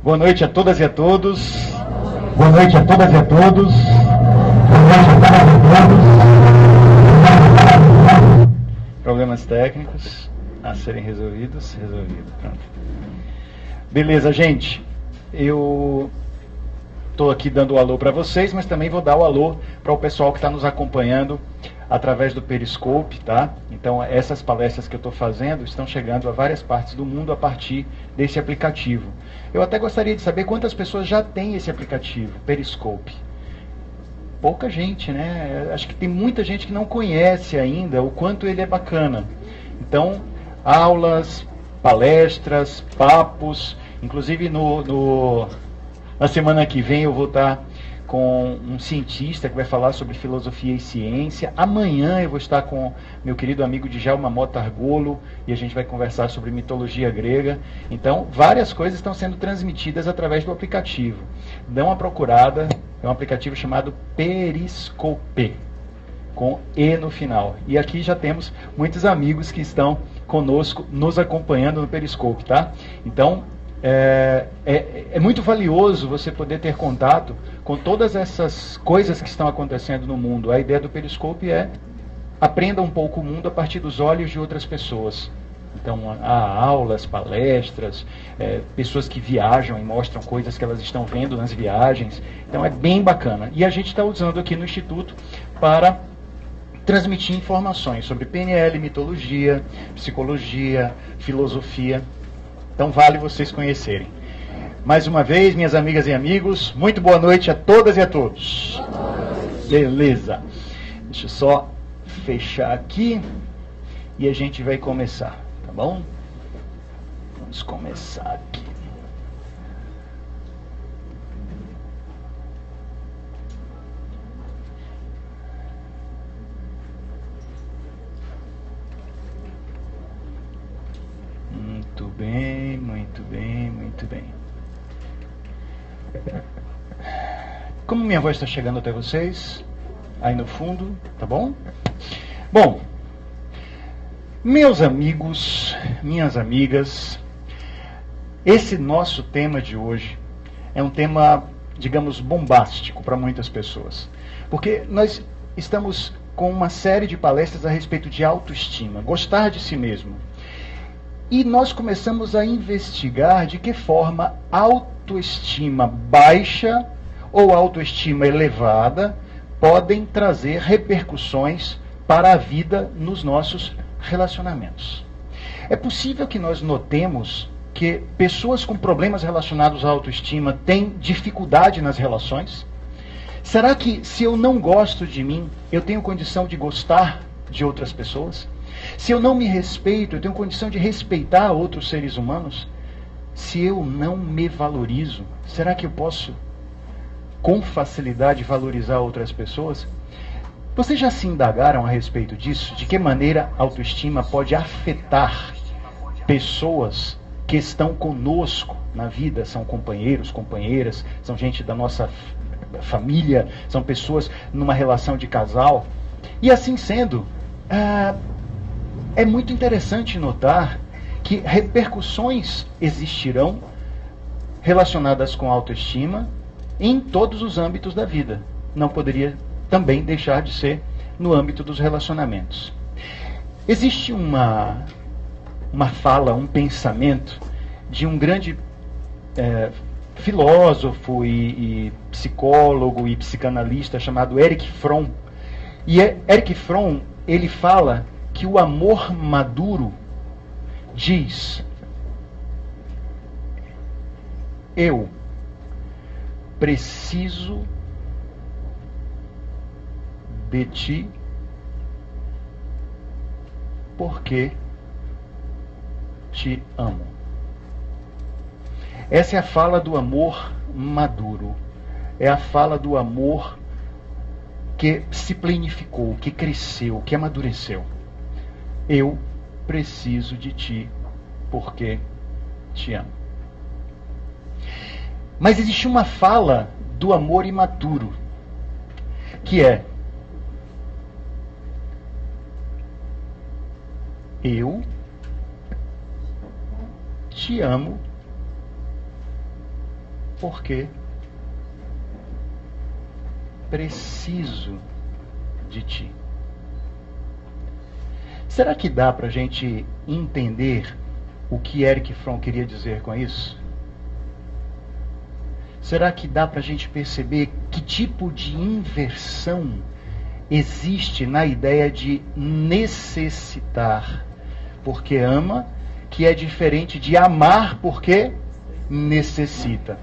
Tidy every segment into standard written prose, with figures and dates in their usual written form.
Boa noite a todas e a todos. Boa noite a todas e a todos. Boa noite a todas e a todos. Problemas técnicos a serem resolvidos. Pronto. Beleza, gente. Eu estou aqui dando o alô para vocês, mas também vou dar o alô para o pessoal que está nos acompanhando através do Periscope, tá? Então, essas palestras que eu estou fazendo estão chegando a várias partes do mundo a partir desse aplicativo. Eu até gostaria de saber quantas pessoas já têm esse aplicativo, Periscope. Pouca gente, né? Acho que tem muita gente que não conhece ainda o quanto ele é bacana. Então, aulas, palestras, papos, inclusive na semana que vem eu vou estar com um cientista que vai falar sobre filosofia e ciência. Amanhã eu vou estar com meu querido amigo Djalma Mota Argolo e a gente vai conversar sobre mitologia grega. Então, várias coisas estão sendo transmitidas através do aplicativo. Dê uma procurada, é um aplicativo chamado Periscope, com E no final. E aqui já temos muitos amigos que estão conosco, nos acompanhando no Periscope, tá? Então, é muito valioso você poder ter contato com todas essas coisas que estão acontecendo no mundo. A ideia do Periscope é aprenda um pouco o mundo a partir dos olhos de outras pessoas. Então, há aulas, palestras, pessoas que viajam e mostram coisas que elas estão vendo nas viagens. Então, é bem bacana. E a gente está usando aqui no Instituto para transmitir informações sobre PNL, mitologia, psicologia, filosofia. Então vale vocês conhecerem. Mais uma vez, minhas amigas e amigos, muito boa noite a todas e a todos. Beleza. Deixa eu só fechar aqui e a gente vai começar, tá bom? Vamos começar aqui. Muito bem, muito bem, muito bem. Como minha voz está chegando até vocês, aí no fundo, tá bom? Bom, meus amigos, minhas amigas, esse nosso tema de hoje é um tema, digamos, bombástico para muitas pessoas. Porque nós estamos com uma série de palestras a respeito de autoestima, gostar de si mesmo. E nós começamos a investigar de que forma autoestima baixa ou autoestima elevada podem trazer repercussões para a vida nos nossos relacionamentos. É possível que nós notemos que pessoas com problemas relacionados à autoestima têm dificuldade nas relações? Será que se eu não gosto de mim, eu tenho condição de gostar de outras pessoas? Se eu não me respeito, eu tenho condição de respeitar outros seres humanos? Se eu não me valorizo, será que eu posso, com facilidade, valorizar outras pessoas? Vocês já se indagaram a respeito disso? De que maneira a autoestima pode afetar pessoas que estão conosco na vida? São companheiros, companheiras, são gente da nossa família, são pessoas numa relação de casal. E assim sendo, é muito interessante notar que repercussões existirão relacionadas com autoestima em todos os âmbitos da vida. Não poderia também deixar de ser no âmbito dos relacionamentos. Existe uma fala, um pensamento de um grande filósofo e psicólogo e psicanalista chamado Erich Fromm. E Erich Fromm, ele fala que o amor maduro diz: eu preciso de ti porque te amo. Essa é a fala do amor maduro. É a fala do amor que se planificou, que cresceu, que amadureceu. Eu preciso de ti porque te amo. Mas existe uma fala do amor imaturo, que é: eu te amo porque preciso de ti. Será que dá para a gente entender o que Erich Fromm queria dizer com isso? Será que dá para a gente perceber que tipo de inversão existe na ideia de necessitar porque ama, que é diferente de amar porque necessita?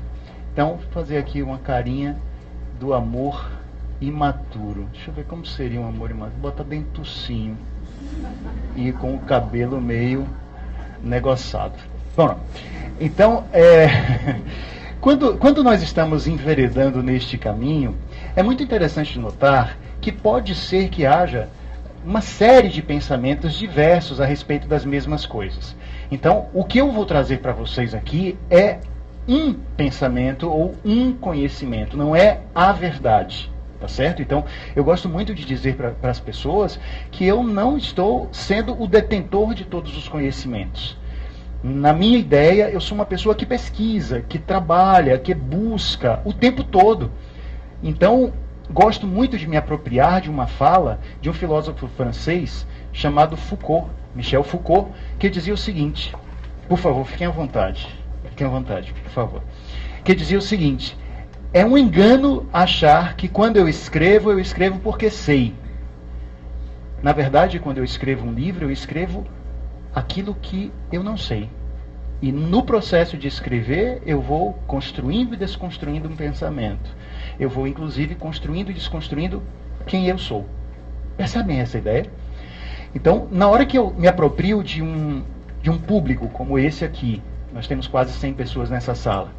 Então, vou fazer aqui uma carinha do amor imaturo. Deixa eu ver como seria um amor imaturo. Bota bem tocinho e com o cabelo meio negociado. Bom, então, quando nós estamos enveredando neste caminho, é muito interessante notar que pode ser que haja uma série de pensamentos diversos a respeito das mesmas coisas. Então, o que eu vou trazer para vocês aqui é um pensamento ou um conhecimento, não é a verdade. Tá certo? Então, eu gosto muito de dizer para as pessoas que eu não estou sendo o detentor de todos os conhecimentos. Na minha ideia, eu sou uma pessoa que pesquisa, que trabalha, que busca o tempo todo. Então, gosto muito de me apropriar de uma fala de um filósofo francês chamado Foucault, Michel Foucault, que dizia o seguinte, por favor, fiquem à vontade, por favor, que dizia o seguinte: é um engano achar que quando eu escrevo porque sei. Na verdade, quando eu escrevo um livro, eu escrevo aquilo que eu não sei. E no processo de escrever, eu vou construindo e desconstruindo um pensamento. Eu vou, inclusive, construindo e desconstruindo quem eu sou. Percebem essa ideia? Então, na hora que eu me aproprio de um público como esse aqui, nós temos quase 100 pessoas nessa sala,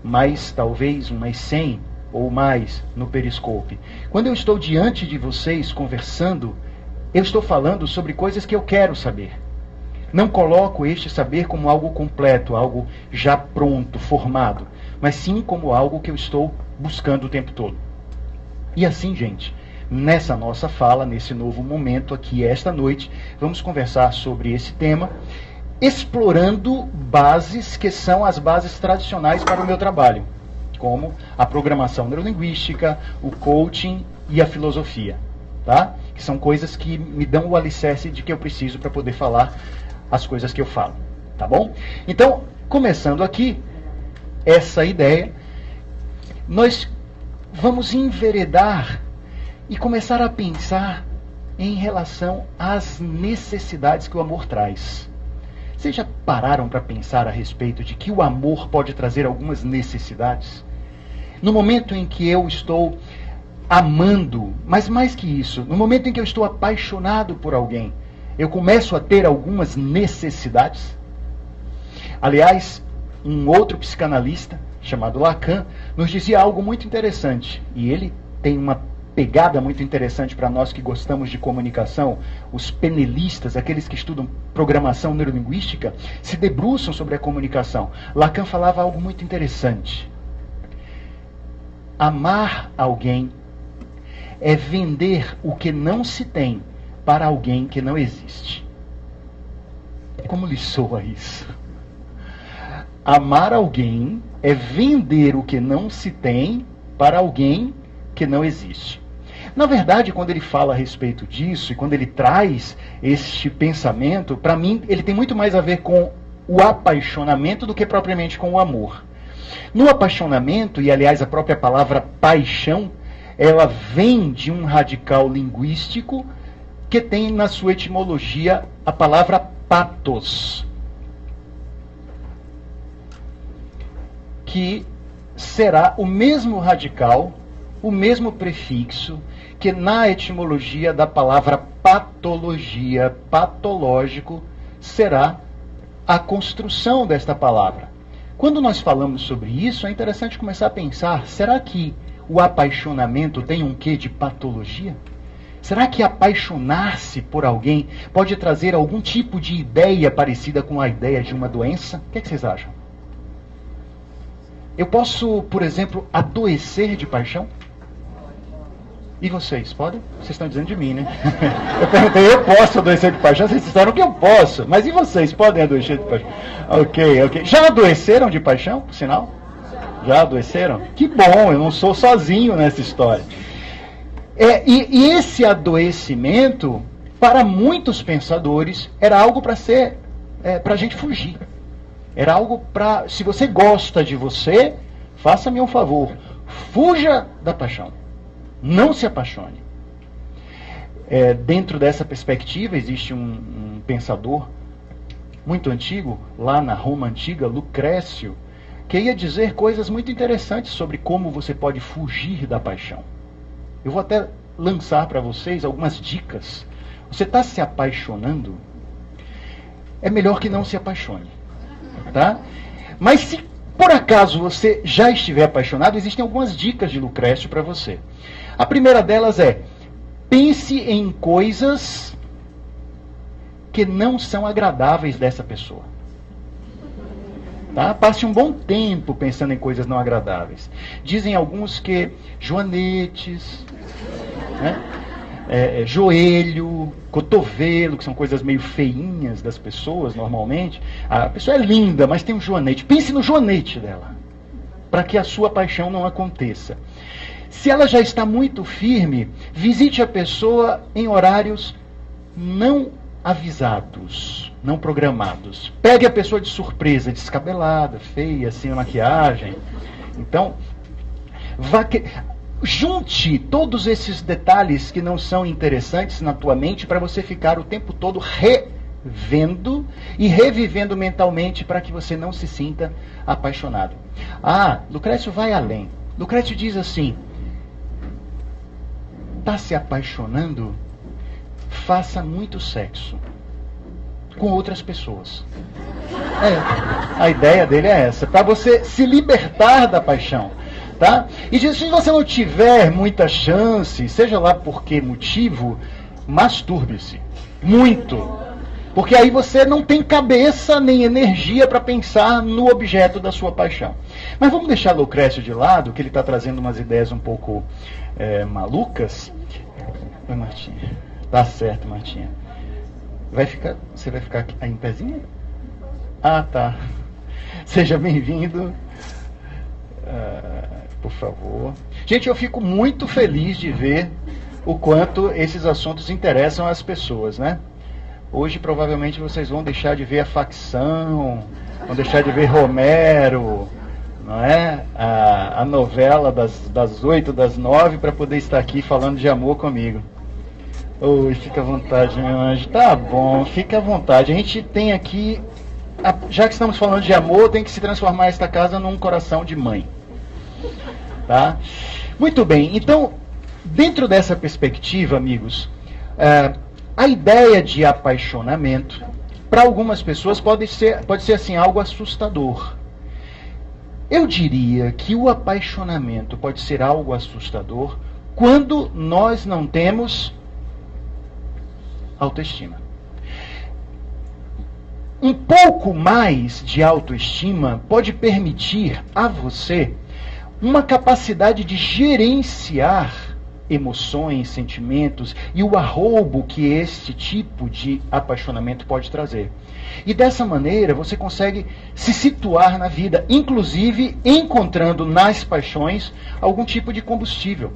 mas talvez umas 100 ou mais no Periscope. Quando eu estou diante de vocês conversando, eu estou falando sobre coisas que eu quero saber. Não coloco este saber como algo completo, algo já pronto, formado, mas sim como algo que eu estou buscando o tempo todo. E assim, gente, nessa nossa fala, nesse novo momento aqui, esta noite, vamos conversar sobre esse tema, explorando bases que são as bases tradicionais para o meu trabalho, como a programação neurolinguística, o coaching e a filosofia, tá? Que são coisas que me dão o alicerce de que eu preciso para poder falar as coisas que eu falo, tá bom? Então, começando aqui, essa ideia, nós vamos enveredar e começar a pensar em relação às necessidades que o amor traz. Vocês já pararam para pensar a respeito de que o amor pode trazer algumas necessidades? No momento em que eu estou amando, mas mais que isso, no momento em que eu estou apaixonado por alguém, eu começo a ter algumas necessidades? Aliás, um outro psicanalista, chamado Lacan, nos dizia algo muito interessante, e ele tem uma pegada muito interessante para nós que gostamos de comunicação. Os penelistas, aqueles que estudam programação neurolinguística, se debruçam sobre a comunicação. Lacan falava algo muito interessante. Amar alguém é vender o que não se tem para alguém que não existe. Como lhe soa isso? Amar alguém é vender o que não se tem para alguém que não existe. Na verdade, quando ele fala a respeito disso, e quando ele traz este pensamento, para mim, ele tem muito mais a ver com o apaixonamento do que propriamente com o amor. No apaixonamento, e aliás a própria palavra paixão, ela vem de um radical linguístico que tem na sua etimologia a palavra pathos, que será o mesmo radical, o mesmo prefixo, que na etimologia da palavra patologia, patológico, será a construção desta palavra. Quando nós falamos sobre isso, é interessante começar a pensar, será que o apaixonamento tem um quê de patologia? Será que apaixonar-se por alguém pode trazer algum tipo de ideia parecida com a ideia de uma doença? O que é que vocês acham? Eu posso, por exemplo, adoecer de paixão? E vocês, podem? Vocês estão dizendo de mim, né? Eu perguntei, eu posso adoecer de paixão? Vocês disseram que eu posso. Mas e vocês, podem adoecer de paixão? Ok. Já adoeceram de paixão, por sinal? Já adoeceram? Que bom, eu não sou sozinho nessa história. E esse adoecimento, para muitos pensadores, era algo para a gente fugir. Era algo para, se você gosta de você, faça-me um favor, fuja da paixão. Não se apaixone. Dentro dessa perspectiva, existe um pensador muito antigo, lá na Roma antiga, Lucrécio, que ia dizer coisas muito interessantes sobre como você pode fugir da paixão. Eu vou até lançar para vocês algumas dicas. Você está se apaixonando? É melhor que não se apaixone. Tá? Mas se por acaso você já estiver apaixonado, existem algumas dicas de Lucrécio para você. A primeira delas é: pense em coisas que não são agradáveis dessa pessoa. Tá? Passe um bom tempo pensando em coisas não agradáveis. Dizem alguns que joanetes, né? Joelho, cotovelo, que são coisas meio feinhas das pessoas normalmente. A pessoa é linda, mas tem um joanete. Pense no joanete dela, para que a sua paixão não aconteça. Se ela já está muito firme, visite a pessoa em horários não avisados, não programados. Pegue a pessoa de surpresa, descabelada, feia, sem maquiagem. Então, junte todos esses detalhes que não são interessantes na tua mente para você ficar o tempo todo revendo e revivendo mentalmente para que você não se sinta apaixonado. Lucrécio vai além. Lucrécio diz assim: está se apaixonando? Faça muito sexo com outras pessoas. A ideia dele é essa, para você se libertar da paixão. Tá? E se você não tiver muita chance, seja lá por que motivo, masturbe-se. Muito. Porque aí você não tem cabeça nem energia para pensar no objeto da sua paixão. Mas vamos deixar Lucrécio de lado, que ele está trazendo umas ideias um pouco malucas. Oi, Martinha. Tá certo, Martinha. Você vai ficar aí em pezinho? Tá. Seja bem-vindo. Por favor. Gente, eu fico muito feliz de ver o quanto esses assuntos interessam as pessoas, né? Hoje, provavelmente, vocês vão deixar de ver a facção, vão deixar de ver Romero, não é? A novela das 8, das 9, para poder estar aqui falando de amor comigo. Oi, fica à vontade, meu anjo. Tá bom, fica à vontade. A gente tem aqui, já que estamos falando de amor, tem que se transformar esta casa num coração de mãe. Tá? Muito bem, então, dentro dessa perspectiva, amigos, a ideia de apaixonamento, para algumas pessoas, pode ser assim, algo assustador. Eu diria que o apaixonamento pode ser algo assustador quando nós não temos autoestima. Um pouco mais de autoestima pode permitir a você uma capacidade de gerenciar emoções, sentimentos e o arroubo que este tipo de apaixonamento pode trazer. E dessa maneira você consegue se situar na vida, inclusive encontrando nas paixões algum tipo de combustível.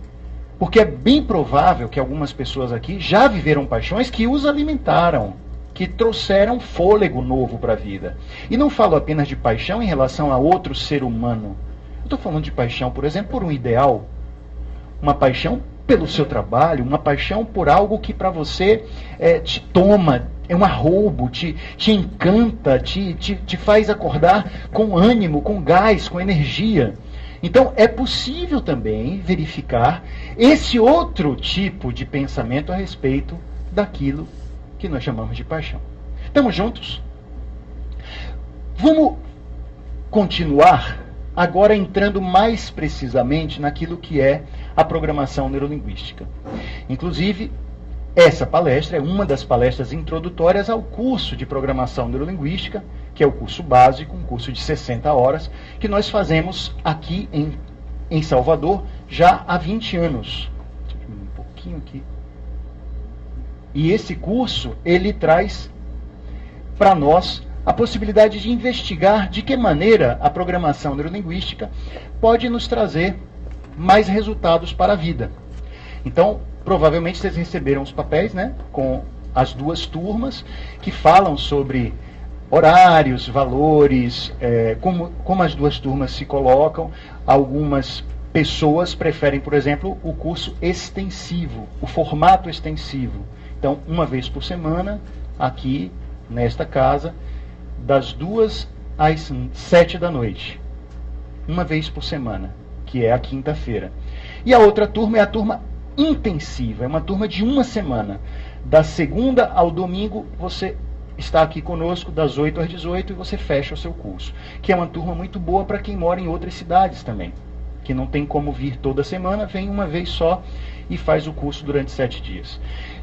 Porque é bem provável que algumas pessoas aqui já viveram paixões que os alimentaram, que trouxeram fôlego novo para a vida. E não falo apenas de paixão em relação a outro ser humano. Eu estou falando de paixão, por exemplo, por um ideal. Uma paixão pelo seu trabalho, uma paixão por algo que para você te toma, é um arroubo, te encanta, te faz acordar com ânimo, com gás, com energia. Então, é possível também verificar esse outro tipo de pensamento a respeito daquilo que nós chamamos de paixão. Estamos juntos? Vamos continuar agora entrando mais precisamente naquilo que é a programação neurolinguística. Inclusive, essa palestra é uma das palestras introdutórias ao curso de programação neurolinguística, que é o curso básico, um curso de 60 horas, que nós fazemos aqui em Salvador já há 20 anos. Deixa eu diminuir um pouquinho aqui. E esse curso, ele traz para nós a possibilidade de investigar de que maneira a programação neurolinguística pode nos trazer mais resultados para a vida. Então, provavelmente vocês receberam os papéis, né, com as duas turmas que falam sobre horários, valores, como as duas turmas se colocam. Algumas pessoas preferem, por exemplo, o curso extensivo, o formato extensivo. Então, uma vez por semana, aqui nesta casa, das 2 às 7 da noite. Uma vez por semana, que é a quinta-feira. E a outra turma é a turma intensiva, é uma turma de uma semana. Da segunda ao domingo, você está aqui conosco das 8 às 18 e você fecha o seu curso. Que é uma turma muito boa para quem mora em outras cidades também. Que não tem como vir toda semana, vem uma vez só e faz o curso durante 7 dias.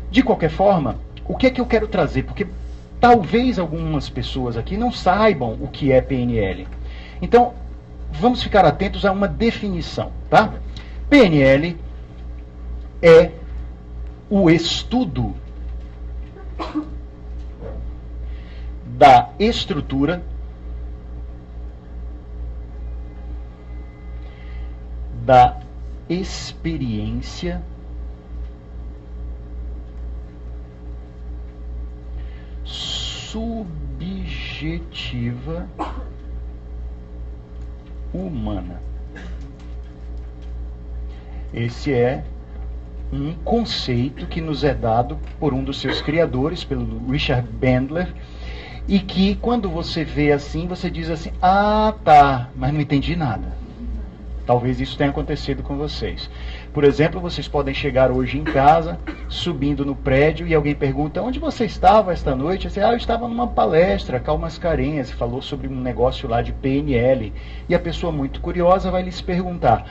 De qualquer forma, o que é que eu quero trazer? Porque talvez algumas pessoas aqui não saibam o que é PNL. Então, vamos ficar atentos a uma definição, tá? PNL é o estudo da estrutura da experiência subjetiva humana. Esse é um conceito que nos é dado por um dos seus criadores, pelo Richard Bandler, e que quando você vê assim, você diz assim, ah, tá, mas não entendi nada. Talvez isso tenha acontecido com vocês. Por exemplo, vocês podem chegar hoje em casa, subindo no prédio, e alguém pergunta, onde você estava esta noite? Você, eu estava numa palestra, Cal Mascarenhas, falou sobre um negócio lá de PNL. E a pessoa muito curiosa vai lhes perguntar,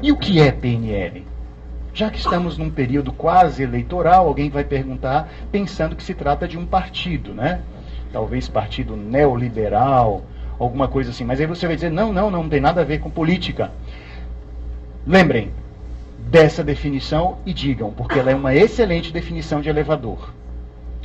e o que é PNL? Já que estamos num período quase eleitoral, alguém vai perguntar pensando que se trata de um partido, né? Talvez partido neoliberal, alguma coisa assim. Mas aí você vai dizer, não tem nada a ver com política. Lembrem dessa definição e digam, porque ela é uma excelente definição de elevador.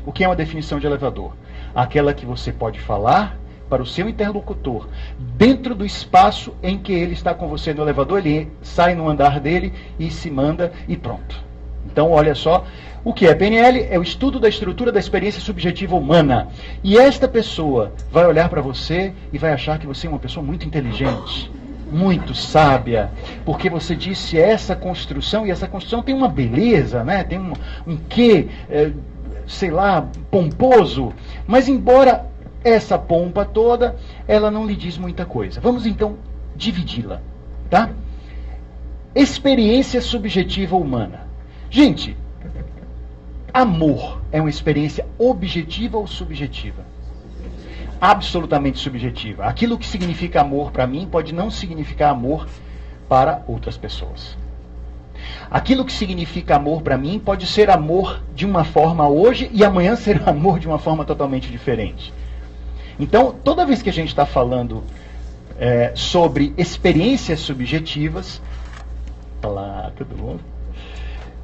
O que é uma definição de elevador? Aquela que você pode falar para o seu interlocutor, dentro do espaço em que ele está com você no elevador, ele sai no andar dele e se manda e pronto. Então, olha só, o que é PNL? É o estudo da estrutura da experiência subjetiva humana. E esta pessoa vai olhar para você e vai achar que você é uma pessoa muito inteligente, muito sábia, porque você disse essa construção, e essa construção tem uma beleza, né? Tem um quê, sei lá, pomposo, mas embora essa pompa toda, ela não lhe diz muita coisa. Vamos então dividi-la, tá? Experiência subjetiva humana. Gente, amor é uma experiência objetiva ou subjetiva? Absolutamente subjetiva. Aquilo que significa amor para mim pode não significar amor para outras pessoas. Aquilo que significa amor para mim pode ser amor de uma forma hoje e amanhã ser amor de uma forma totalmente diferente. Então, toda vez que a gente está falando sobre experiências subjetivas, olá, tudo bom?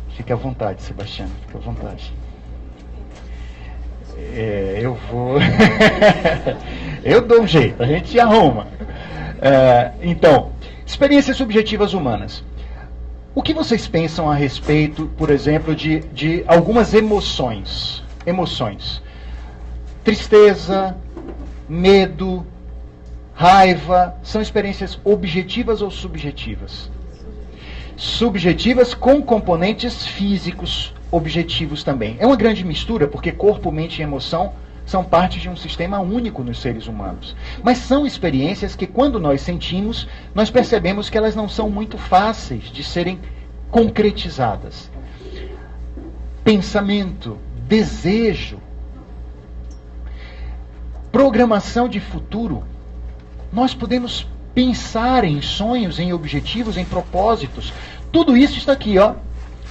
Fique à vontade, Sebastião, fique à vontade. Eu vou... eu dou um jeito, a gente se arruma. Então, experiências subjetivas humanas. O que vocês pensam a respeito, por exemplo, de algumas emoções? Emoções. Tristeza, medo, raiva, são experiências objetivas ou subjetivas? Subjetivas com componentes físicos objetivos também. É uma grande mistura, porque corpo, mente e emoção são parte de um sistema único nos seres humanos. Mas são experiências que, quando nós sentimos, nós percebemos que elas não são muito fáceis de serem concretizadas. Pensamento, desejo, programação de futuro. Nós podemos pensar em sonhos, em objetivos, em propósitos. Tudo isso está aqui, ó.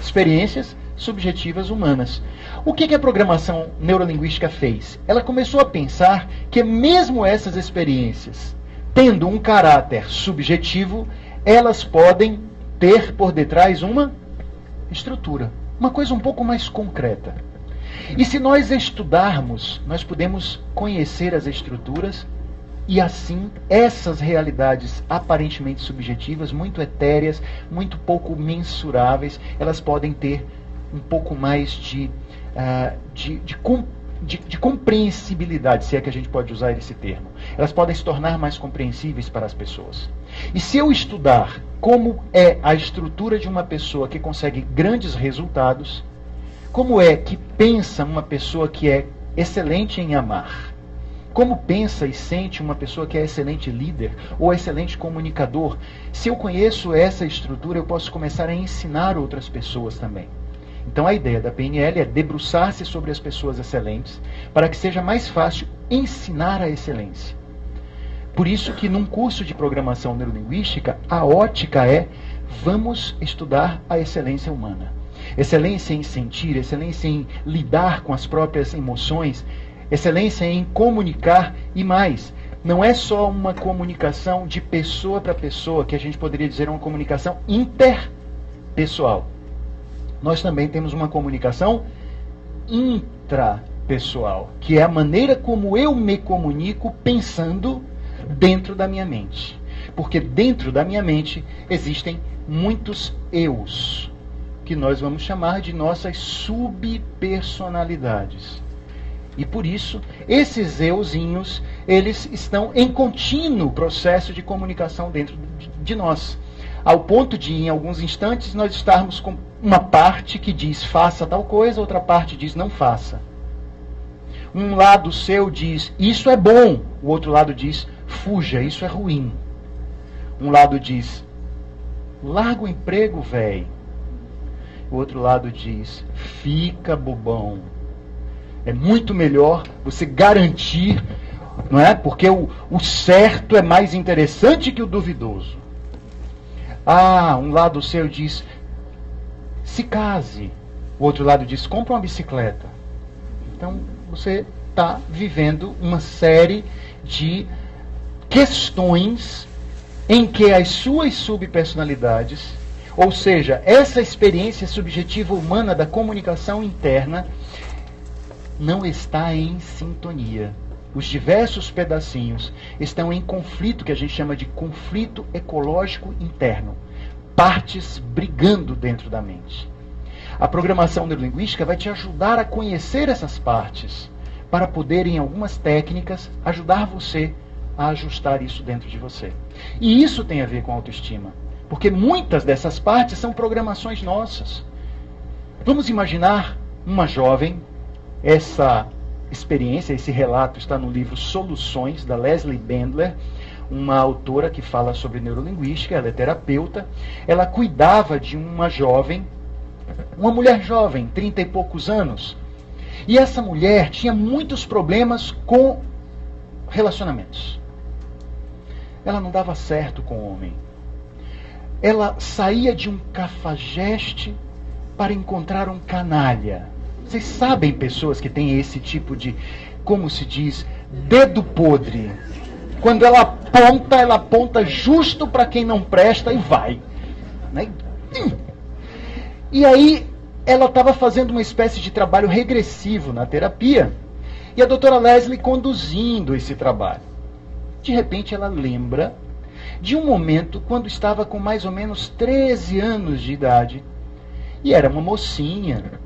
Experiências subjetivas humanas. O que a programação neurolinguística fez? Ela começou a pensar que mesmo essas experiências, tendo um caráter subjetivo, elas podem ter por detrás uma estrutura, uma coisa um pouco mais concreta. E se nós estudarmos, nós podemos conhecer as estruturas e assim essas realidades aparentemente subjetivas, muito etéreas, muito pouco mensuráveis, elas podem ter um pouco mais de compreensibilidade, se é que a gente pode usar esse termo. Elas podem se tornar mais compreensíveis para as pessoas. E se eu estudar como é a estrutura de uma pessoa que consegue grandes resultados, como é que pensa uma pessoa que é excelente em amar, como pensa e sente uma pessoa que é excelente líder ou excelente comunicador, se eu conheço essa estrutura, eu posso começar a ensinar outras pessoas também. Então a ideia da PNL é debruçar-se sobre as pessoas excelentes para que seja mais fácil ensinar a excelência. Por isso que num curso de programação neurolinguística, a ótica é: vamos estudar a excelência humana. Excelência em sentir, excelência em lidar com as próprias emoções, excelência em comunicar e mais. Não é só uma comunicação de pessoa para pessoa, que a gente poderia dizer uma comunicação interpessoal. Nós também temos uma comunicação intrapessoal, que é a maneira como eu me comunico pensando dentro da minha mente. Porque dentro da minha mente existem muitos eus, que nós vamos chamar de nossas subpersonalidades. E por isso, esses euzinhos, eles estão em contínuo processo de comunicação dentro de nós. Ao ponto de, em alguns instantes, nós estarmos com uma parte que diz faça tal coisa, outra parte diz não faça. Um lado seu diz isso é bom, o outro lado diz fuja, isso é ruim. Um lado diz larga o emprego, véi. O outro lado diz fica bobão. É muito melhor você garantir, não é? Porque o certo é mais interessante que o duvidoso. Um lado seu diz se case. O outro lado diz compra uma bicicleta. Então você está vivendo uma série de questões em que as suas subpersonalidades, ou seja, essa experiência subjetiva humana da comunicação interna, não está em sintonia. Os diversos pedacinhos estão em conflito, que a gente chama de conflito ecológico interno. Partes brigando dentro da mente. A programação neurolinguística vai te ajudar a conhecer essas partes, para poder, em algumas técnicas, ajudar você a ajustar isso dentro de você. E isso tem a ver com autoestima, porque muitas dessas partes são programações nossas. Vamos imaginar uma jovem. Essa experiência, esse relato está no livro Soluções, da Leslie Bandler, uma autora que fala sobre neurolinguística. Ela é terapeuta. Ela cuidava de uma jovem, uma mulher jovem, 30 e poucos anos. E essa mulher tinha muitos problemas com relacionamentos. Ela não dava certo com o homem. Ela saía de um cafajeste para encontrar um canalha. Vocês sabem pessoas que têm esse tipo de, como se diz, dedo podre. Quando ela aponta justo para quem não presta e vai. Né? E aí ela estava fazendo uma espécie de trabalho regressivo na terapia e a doutora Leslie conduzindo esse trabalho. De repente ela lembra de um momento quando estava com mais ou menos 13 anos de idade e era uma mocinha.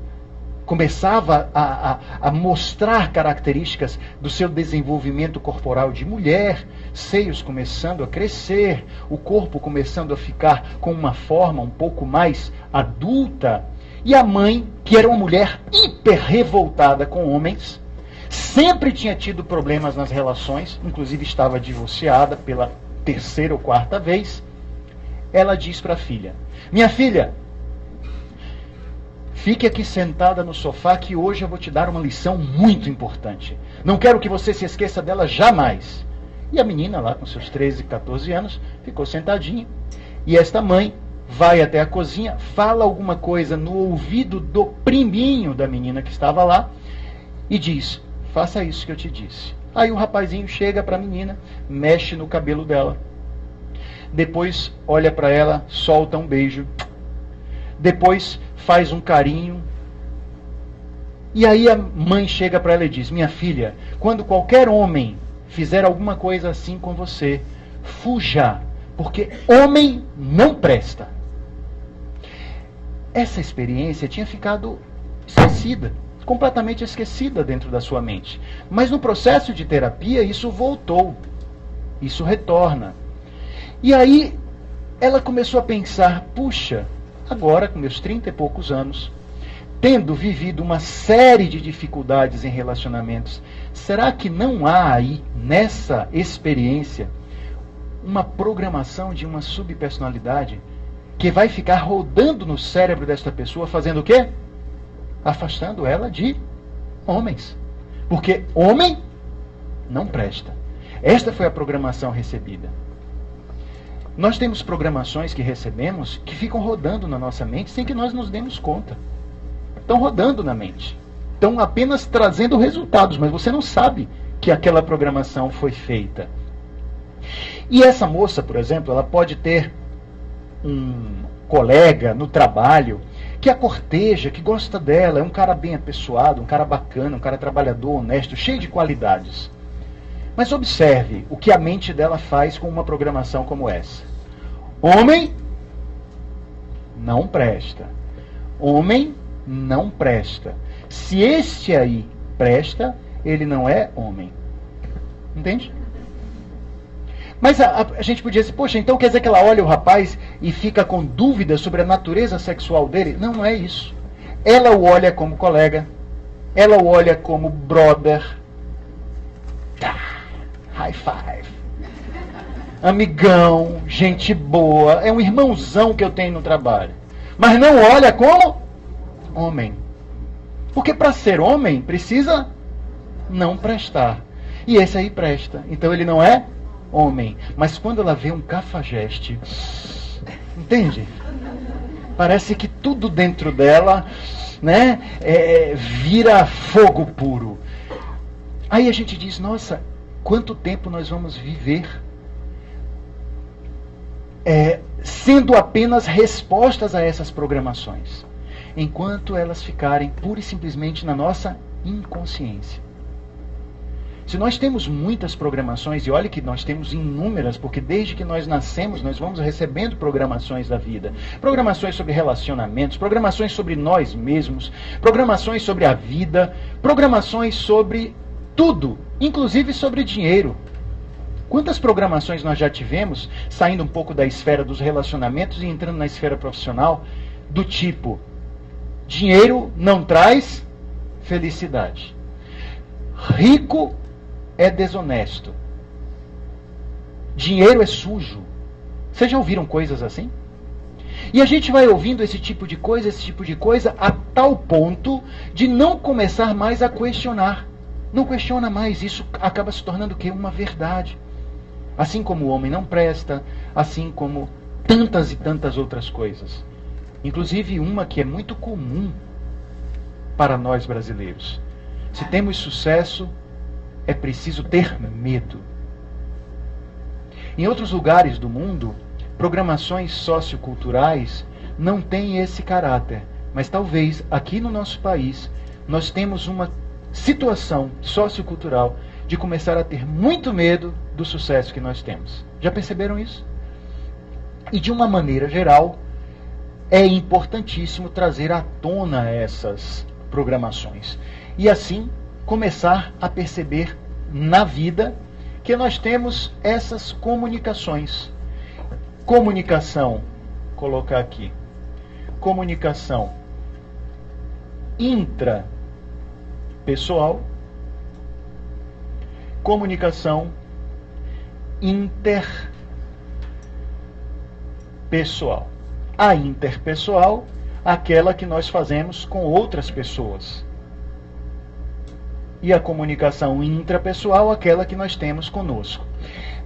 Começava a mostrar características do seu desenvolvimento corporal de mulher, seios começando a crescer, o corpo começando a ficar com uma forma um pouco mais adulta. E a mãe, que era uma mulher hiper revoltada com homens, sempre tinha tido problemas nas relações, inclusive estava divorciada pela 3ª ou 4ª vez. Ela diz para a filha: minha filha, fique aqui sentada no sofá que hoje eu vou te dar uma lição muito importante. Não quero que você se esqueça dela jamais. E a menina lá com seus 13, 14 anos ficou sentadinha. E esta mãe vai até a cozinha, fala alguma coisa no ouvido do priminho da menina que estava lá e diz: faça isso que eu te disse. Aí o rapazinho chega para a menina, mexe no cabelo dela. Depois olha para ela, solta um beijo. Depois faz um carinho E aí a mãe chega para ela e diz: minha filha, quando qualquer homem fizer alguma coisa assim com você, fuja, porque homem não presta. Essa experiência tinha ficado esquecida, completamente esquecida dentro da sua mente. Mas no processo de terapia isso voltou, isso retorna. E aí ela começou a pensar: puxa, agora com meus 30 e poucos anos, tendo vivido uma série de dificuldades em relacionamentos, será que não há aí, nessa experiência, uma programação de uma subpersonalidade que vai ficar rodando no cérebro desta pessoa, fazendo o quê? Afastando ela de homens. Porque homem não presta. Esta foi a programação recebida. Nós temos programações que recebemos que ficam rodando na nossa mente sem que nós nos demos conta. Estão rodando na mente. Estão apenas trazendo resultados, mas você não sabe que aquela programação foi feita. E essa moça, por exemplo, ela pode ter um colega no trabalho que a corteja, que gosta dela, é um cara bem apessoado, um cara bacana, um cara trabalhador, honesto, cheio de qualidades. Mas observe o que a mente dela faz com uma programação como essa. Homem não presta. Homem não presta. Se este aí presta, ele não é homem. Entende? Mas a gente podia dizer: poxa, então quer dizer que ela olha o rapaz e fica com dúvidas sobre a natureza sexual dele? Não, não é isso. Ela o olha como colega, ela o olha como brother, high five, amigão, gente boa, é um irmãozão que eu tenho no trabalho. Mas não olha como homem. Porque para ser homem precisa não prestar. E esse aí presta. Então ele não é homem. Mas quando ela vê um cafajeste, entende? Parece que tudo dentro dela, né, vira fogo puro. Aí a gente diz: nossa, quanto tempo nós vamos viver sendo apenas respostas a essas programações, enquanto elas ficarem pura e simplesmente na nossa inconsciência. Se nós temos muitas programações, e olha que nós temos inúmeras, porque desde que nós nascemos, nós vamos recebendo programações da vida. Programações sobre relacionamentos, programações sobre nós mesmos, programações sobre a vida, programações sobre tudo, inclusive sobre dinheiro. Quantas programações nós já tivemos, saindo um pouco da esfera dos relacionamentos e entrando na esfera profissional, do tipo: dinheiro não traz felicidade. Rico é desonesto. Dinheiro é sujo. Vocês já ouviram coisas assim? E a gente vai ouvindo esse tipo de coisa, a tal ponto de não começar mais a questionar. Não questiona mais, isso acaba se tornando o quê? Uma verdade. Assim como o homem não presta, assim como tantas e tantas outras coisas. Inclusive uma que é muito comum para nós brasileiros. Se temos sucesso, é preciso ter medo. Em outros lugares do mundo, programações socioculturais não têm esse caráter. Mas talvez aqui no nosso país nós temos uma situação sociocultural de começar a ter muito medo do sucesso que nós temos. Já perceberam isso? E de uma maneira geral, é importantíssimo trazer à tona essas programações. E assim, começar a perceber na vida que nós temos essas comunicações. Comunicação, colocar aqui, comunicação intrapessoal, comunicação interpessoal. A interpessoal, aquela que nós fazemos com outras pessoas. E a comunicação intrapessoal, aquela que nós temos conosco.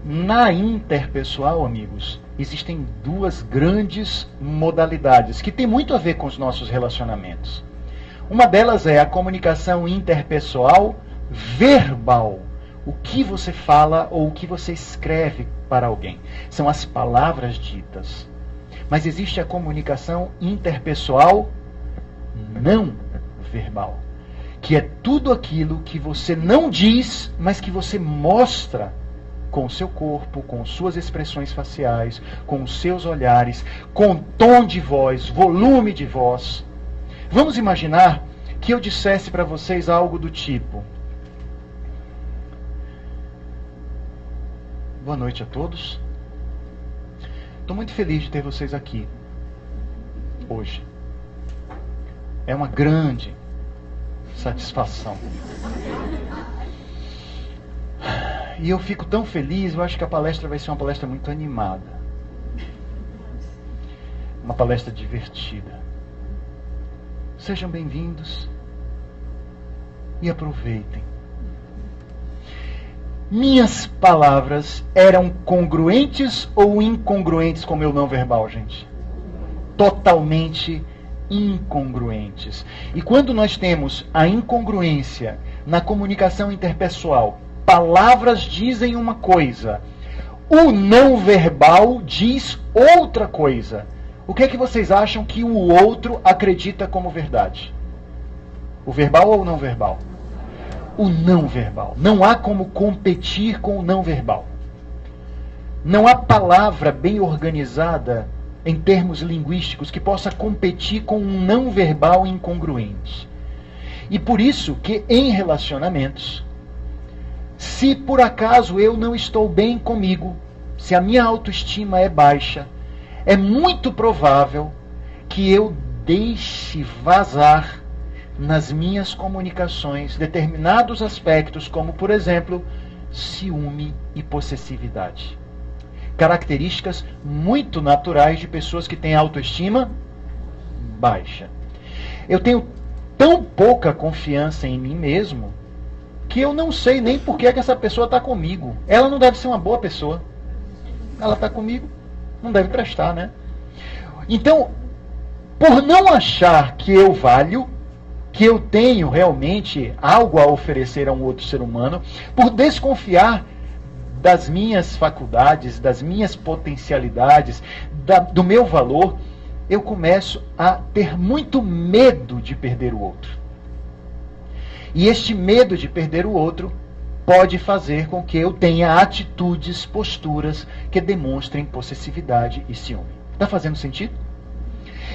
Na interpessoal, amigos, existem duas grandes modalidades que tem muito a ver com os nossos relacionamentos. Uma delas é a comunicação interpessoal verbal. O que você fala ou o que você escreve para alguém. São as palavras ditas. Mas existe a comunicação interpessoal não verbal, que é tudo aquilo que você não diz, mas que você mostra com o seu corpo, com suas expressões faciais, com os seus olhares, com tom de voz, volume de voz. Vamos imaginar que eu dissesse para vocês algo do tipo: boa noite a todos. Estou muito feliz de ter vocês aqui hoje. É uma grande satisfação. E eu fico tão feliz, eu acho que a palestra vai ser uma palestra muito animada. Uma palestra divertida. Sejam bem-vindos e aproveitem. Minhas palavras eram congruentes ou incongruentes com o meu não verbal, gente? Totalmente incongruentes. E quando nós temos a incongruência na comunicação interpessoal, palavras dizem uma coisa, o não verbal diz outra coisa. O que é que vocês acham que o outro acredita como verdade? O verbal ou o não verbal? O não verbal. Não há como competir com o não verbal. Não há palavra bem organizada em termos linguísticos que possa competir com um não verbal incongruente. E por isso que em relacionamentos, se por acaso eu não estou bem comigo, se a minha autoestima é baixa, é muito provável que eu deixe vazar nas minhas comunicações determinados aspectos, como, por exemplo, ciúme e possessividade. Características muito naturais de pessoas que têm autoestima baixa. Eu tenho tão pouca confiança em mim mesmo que eu não sei nem por que essa pessoa está comigo. Ela não deve ser uma boa pessoa. Ela está comigo, não deve prestar, né? Então, por não achar que eu valho, que eu tenho realmente algo a oferecer a um outro ser humano, por desconfiar das minhas faculdades, das minhas potencialidades, do meu valor, eu começo a ter muito medo de perder o outro. E este medo de perder o outro pode fazer com que eu tenha atitudes, posturas que demonstrem possessividade e ciúme. Está fazendo sentido?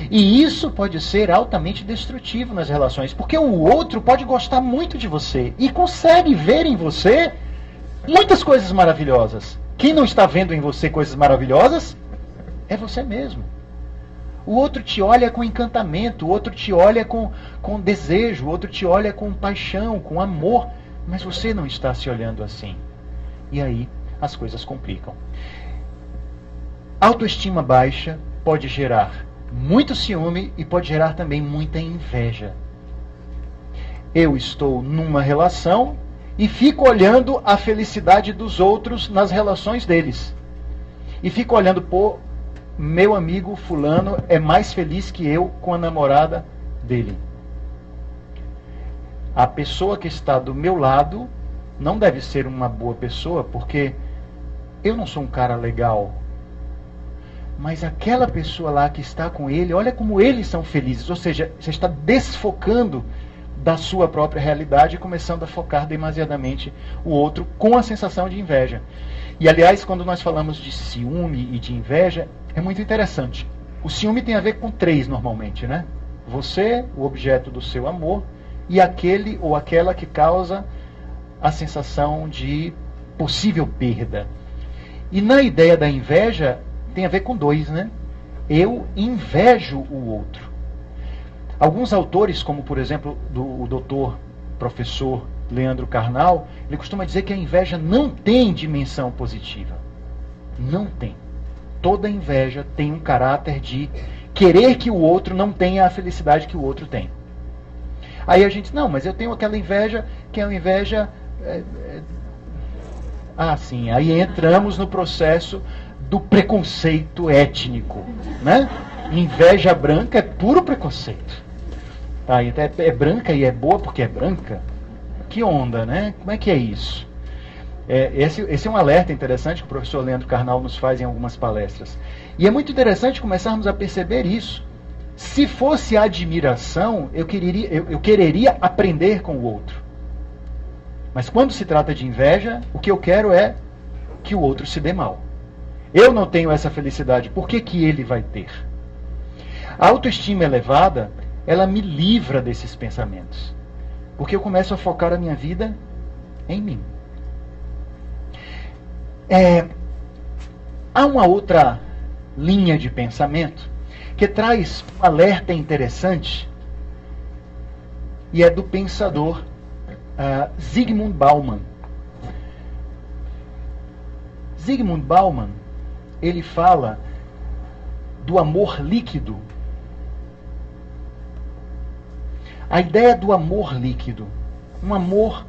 E isso pode ser altamente destrutivo nas relações, porque o outro pode gostar muito de você e consegue ver em você muitas coisas maravilhosas. Quem não está vendo em você coisas maravilhosas é você mesmo. O outro te olha com encantamento, o outro te olha com desejo, o outro te olha com paixão, com amor, mas você não está se olhando assim. E aí as coisas complicam. Autoestima baixa pode gerar muito ciúme e pode gerar também muita inveja. Eu estou numa relação e fico olhando a felicidade dos outros nas relações deles. E fico olhando, pô, meu amigo fulano é mais feliz que eu com a namorada dele. A pessoa que está do meu lado não deve ser uma boa pessoa, porque eu não sou um cara legal. Mas aquela pessoa lá que está com ele, olha como eles são felizes. Ou seja, você está desfocando da sua própria realidade e começando a focar demasiadamente o outro com a sensação de inveja. E, aliás, quando nós falamos de ciúme e de inveja, é muito interessante. O ciúme tem a ver com três, normalmente, né? Você, o objeto do seu amor, e aquele ou aquela que causa a sensação de possível perda. E na ideia da inveja, tem a ver com dois, né? Eu invejo o outro. Alguns autores, como por exemplo o doutor, professor Leandro Carnal, ele costuma dizer que a inveja não tem dimensão positiva. Não tem. Toda inveja tem um caráter de querer que o outro não tenha a felicidade que o outro tem. Aí a gente diz, não, mas eu tenho aquela inveja que é uma inveja... sim, aí entramos no processo do preconceito étnico, né? Inveja branca é puro preconceito. Tá, então é branca e é boa porque é branca? Que onda, né? Como é que é isso? Esse é um alerta interessante que o professor Leandro Carnal nos faz em algumas palestras. E é muito interessante começarmos a perceber isso. Se fosse admiração, eu quereria aprender com o outro. Mas quando se trata de inveja, o que eu quero é que o outro se dê mal. Eu não tenho essa felicidade, por que que ele vai ter? A autoestima elevada, ela me livra desses pensamentos. Porque eu começo a focar a minha vida em mim. Há uma outra linha de pensamento que traz um alerta interessante e é do pensador Zygmunt Bauman. Zygmunt Bauman, ele fala do amor líquido. A ideia do amor líquido, um amor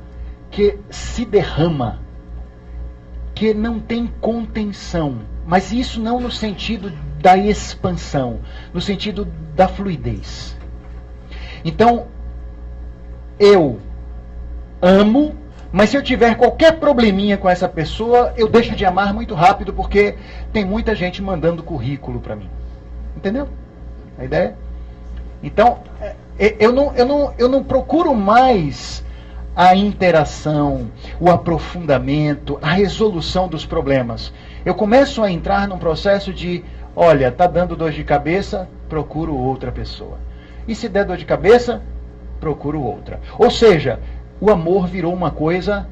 que se derrama, que não tem contenção, mas isso não no sentido da expansão, no sentido da fluidez. Então, eu amo, mas se eu tiver qualquer probleminha com essa pessoa, eu deixo de amar muito rápido, porque tem muita gente mandando currículo para mim. Entendeu a ideia? Então, eu não procuro mais a interação, o aprofundamento, a resolução dos problemas. Eu começo a entrar num processo de, olha, está dando dor de cabeça, procuro outra pessoa. E se der dor de cabeça, procuro outra. Ou seja, o amor virou uma coisa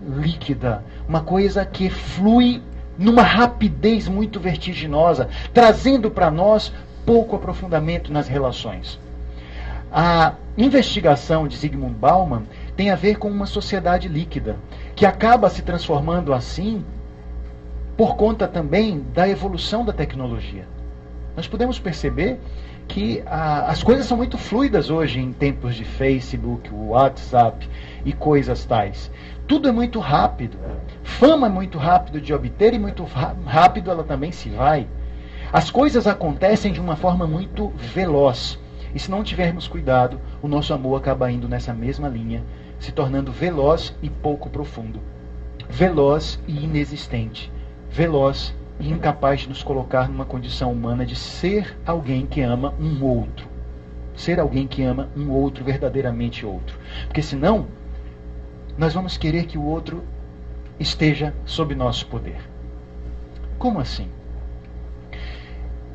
líquida, uma coisa que flui numa rapidez muito vertiginosa, trazendo para nós pouco aprofundamento nas relações. A investigação de Zygmunt Bauman tem a ver com uma sociedade líquida, que acaba se transformando assim por conta também da evolução da tecnologia. Nós podemos perceber que as coisas são muito fluidas hoje em tempos de Facebook, WhatsApp e coisas tais. Tudo é muito rápido. Fama é muito rápido de obter e muito rápido ela também se vai. As coisas acontecem de uma forma muito veloz. E se não tivermos cuidado, o nosso amor acaba indo nessa mesma linha, se tornando veloz e pouco profundo. Veloz e inexistente. Veloz e incapaz de nos colocar numa condição humana de ser alguém que ama um outro. Ser alguém que ama um outro, verdadeiramente outro. Porque senão, nós vamos querer que o outro esteja sob nosso poder. Como assim?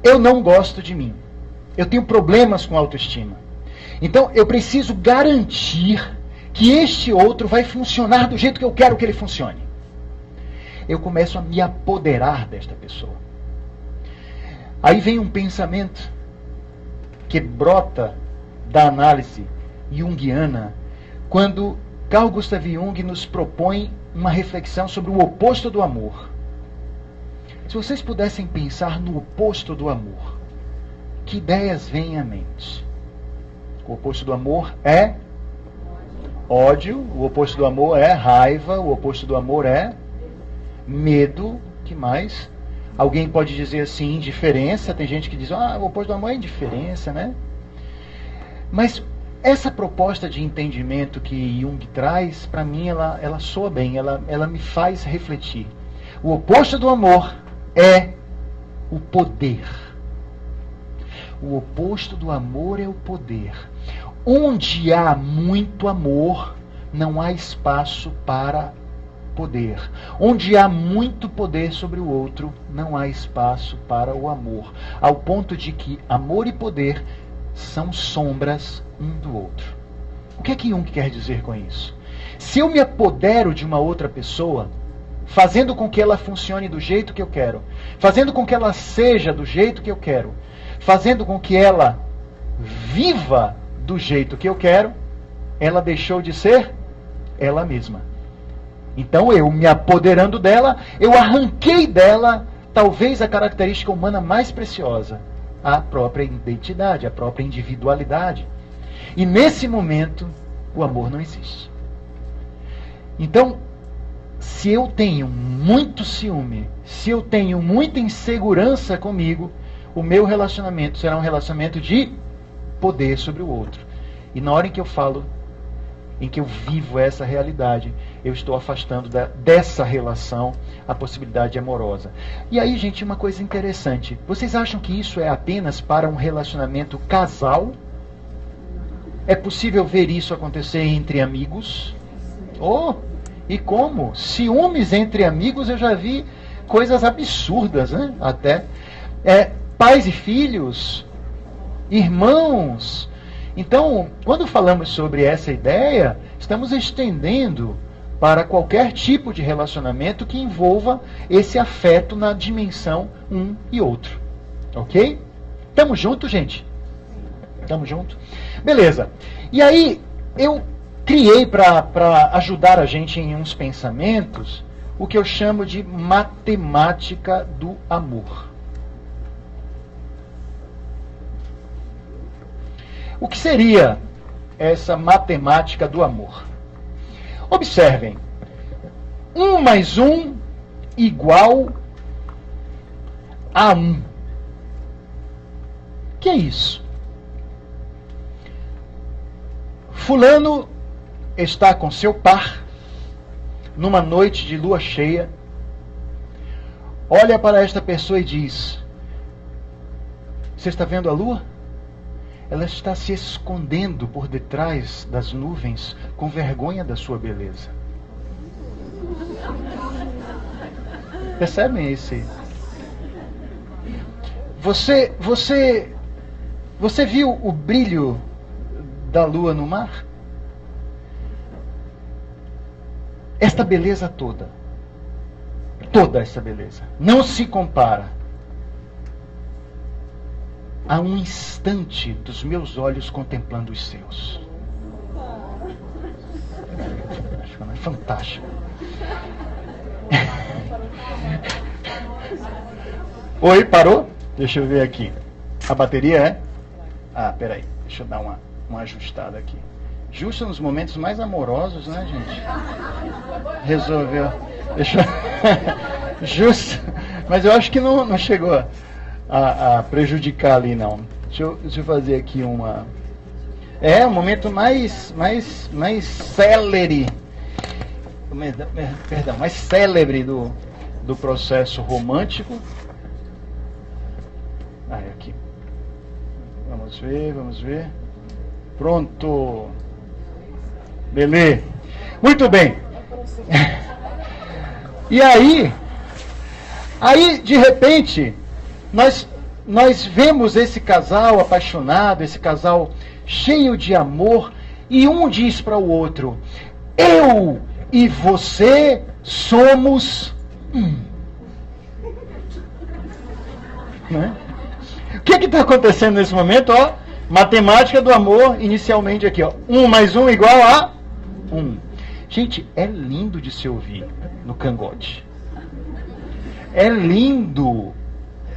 Eu não gosto de mim. Eu tenho problemas com autoestima. Então, eu preciso garantir que este outro vai funcionar do jeito que eu quero que ele funcione. Eu começo a me apoderar desta pessoa. Aí vem um pensamento que brota da análise junguiana, quando Carl Gustav Jung nos propõe uma reflexão sobre o oposto do amor. Se vocês pudessem pensar no oposto do amor, que ideias vêm à mente? O oposto do amor é ódio, o oposto do amor é raiva, o oposto do amor é medo, que mais? Alguém pode dizer assim, indiferença, tem gente que diz, o oposto do amor é indiferença, né? Mas essa proposta de entendimento que Jung traz, para mim, ela soa bem, ela me faz refletir. O oposto do amor é o poder. O oposto do amor é o poder. Onde há muito amor, não há espaço para poder. Onde há muito poder sobre o outro, não há espaço para o amor. Ao ponto de que amor e poder são sombras um do outro. O que é que Jung quer dizer com isso? Se eu me apodero de uma outra pessoa, fazendo com que ela funcione do jeito que eu quero, fazendo com que ela seja do jeito que eu quero, fazendo com que ela viva do jeito que eu quero, ela deixou de ser ela mesma. Então eu, me apoderando dela, eu arranquei dela talvez a característica humana mais preciosa, a própria identidade, a própria individualidade. E nesse momento, o amor não existe. Então, se eu tenho muito ciúme, se eu tenho muita insegurança comigo, o meu relacionamento será um relacionamento de poder sobre o outro. E na hora em que eu falo em que eu vivo essa realidade, eu estou afastando dessa relação a possibilidade amorosa. E aí, gente, uma coisa interessante. Vocês acham que isso é apenas para um relacionamento casal? É possível ver isso acontecer entre amigos? Oh, e como? Ciúmes entre amigos, eu já vi coisas absurdas, né? Até. Pais e filhos, irmãos. Então, quando falamos sobre essa ideia, estamos estendendo para qualquer tipo de relacionamento que envolva esse afeto na dimensão um e outro. Ok? Tamo junto, gente? Tamo junto? Beleza. E aí, eu criei para ajudar a gente em uns pensamentos o que eu chamo de matemática do amor. O que seria essa matemática do amor? Observem. 1 mais 1 igual a 1. O que é isso? Fulano está com seu par numa noite de lua cheia, olha para esta pessoa e diz: você está vendo a lua? Ela está se escondendo por detrás das nuvens com vergonha da sua beleza. Percebem esse? Você viu o brilho da lua no mar? Esta beleza toda essa beleza, não se compara a um instante dos meus olhos contemplando os seus. É fantástico. Oi, parou? Deixa eu ver aqui. A bateria é? Peraí. Deixa eu dar uma ajustada aqui. Justo nos momentos mais amorosos, né, gente? Resolveu. Deixa eu... Justo. Mas eu acho que não chegou a prejudicar ali, não. Deixa eu fazer aqui uma... um momento mais célere. Perdão, mais célebre do processo romântico. Aqui. Vamos ver. Pronto. Beleza. Muito bem. E aí, de repente, nós vemos esse casal apaixonado, esse casal cheio de amor, e um diz para o outro: eu e você somos um. Né? O que está acontecendo nesse momento? Matemática do amor, inicialmente aqui. 1 mais 1 igual a 1. Gente, é lindo de se ouvir no cangote. É lindo,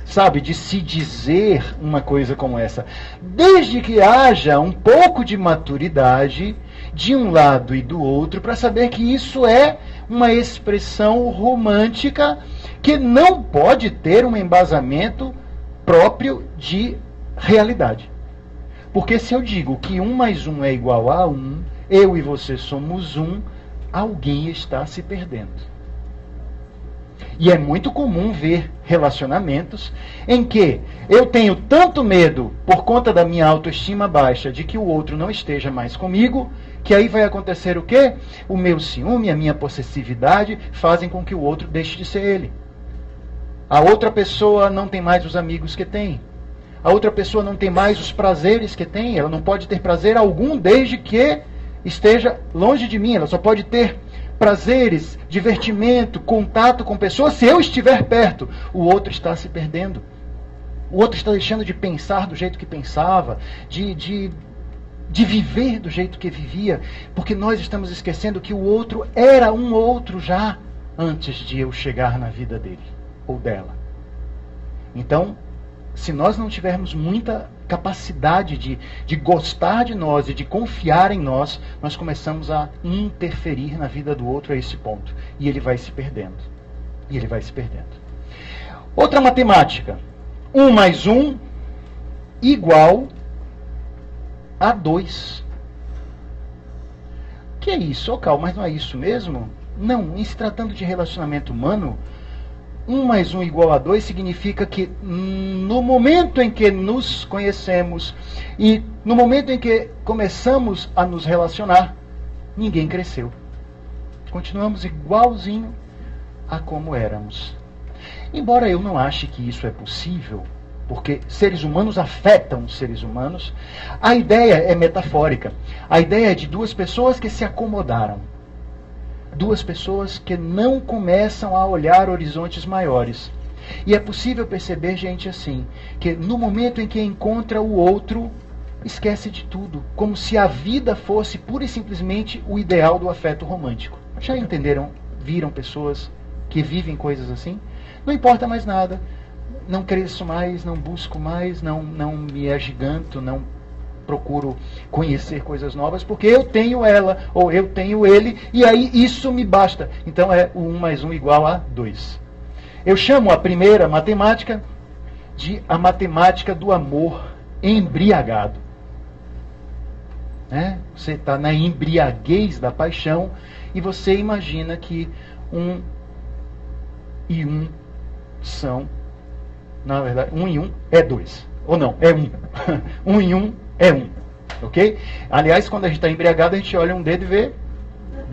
sabe, de se dizer uma coisa como essa. Desde que haja um pouco de maturidade de um lado e do outro, para saber que isso é uma expressão romântica que não pode ter um embasamento próprio de realidade. Porque se eu digo que 1 mais 1 é igual a 1, eu e você somos 1, alguém está se perdendo. E é muito comum ver relacionamentos em que eu tenho tanto medo por conta da minha autoestima baixa de que o outro não esteja mais comigo, que aí vai acontecer o quê? O meu ciúme, a minha possessividade fazem com que o outro deixe de ser ele. A outra pessoa não tem mais os amigos que tem. A outra pessoa não tem mais os prazeres que tem. Ela não pode ter prazer algum desde que esteja longe de mim. Ela só pode ter prazeres, divertimento, contato com pessoas se eu estiver perto. O outro está se perdendo. O outro está deixando de pensar do jeito que pensava, de viver do jeito que vivia, porque nós estamos esquecendo que o outro era um outro já antes de eu chegar na vida dele ou dela. Então, se nós não tivermos muita capacidade de gostar de nós e de confiar em nós, nós começamos a interferir na vida do outro a esse ponto. E ele vai se perdendo. Outra matemática. 1 mais 1 igual a 2. que é isso? Cal, mas não é isso mesmo? Não, em se tratando de relacionamento humano, 1 mais 1 igual a 2 significa que no momento em que nos conhecemos e no momento em que começamos a nos relacionar, ninguém cresceu. Continuamos igualzinho a como éramos. Embora eu não ache que isso é possível, porque seres humanos afetam seres humanos, a ideia é metafórica. A ideia é de duas pessoas que se acomodaram. Duas pessoas que não começam a olhar horizontes maiores. E é possível perceber gente assim, que no momento em que encontra o outro, esquece de tudo, como se a vida fosse pura e simplesmente o ideal do afeto romântico. Já entenderam? Viram pessoas que vivem coisas assim? Não importa mais nada, não cresço mais, não busco mais, não me agiganto, não procuro conhecer coisas novas, porque eu tenho ela, ou eu tenho ele, e aí isso me basta. Então é o 1 mais 1 igual a 2. Eu chamo a primeira matemática de a matemática do amor embriagado. Né? Você está na embriaguez da paixão e você imagina que 1 e 1 são, na verdade, 1 e 1 é 2. Ou não, é 1. 1 e 1 é 1. Ok? Aliás, quando a gente está embriagado, a gente olha um dedo e vê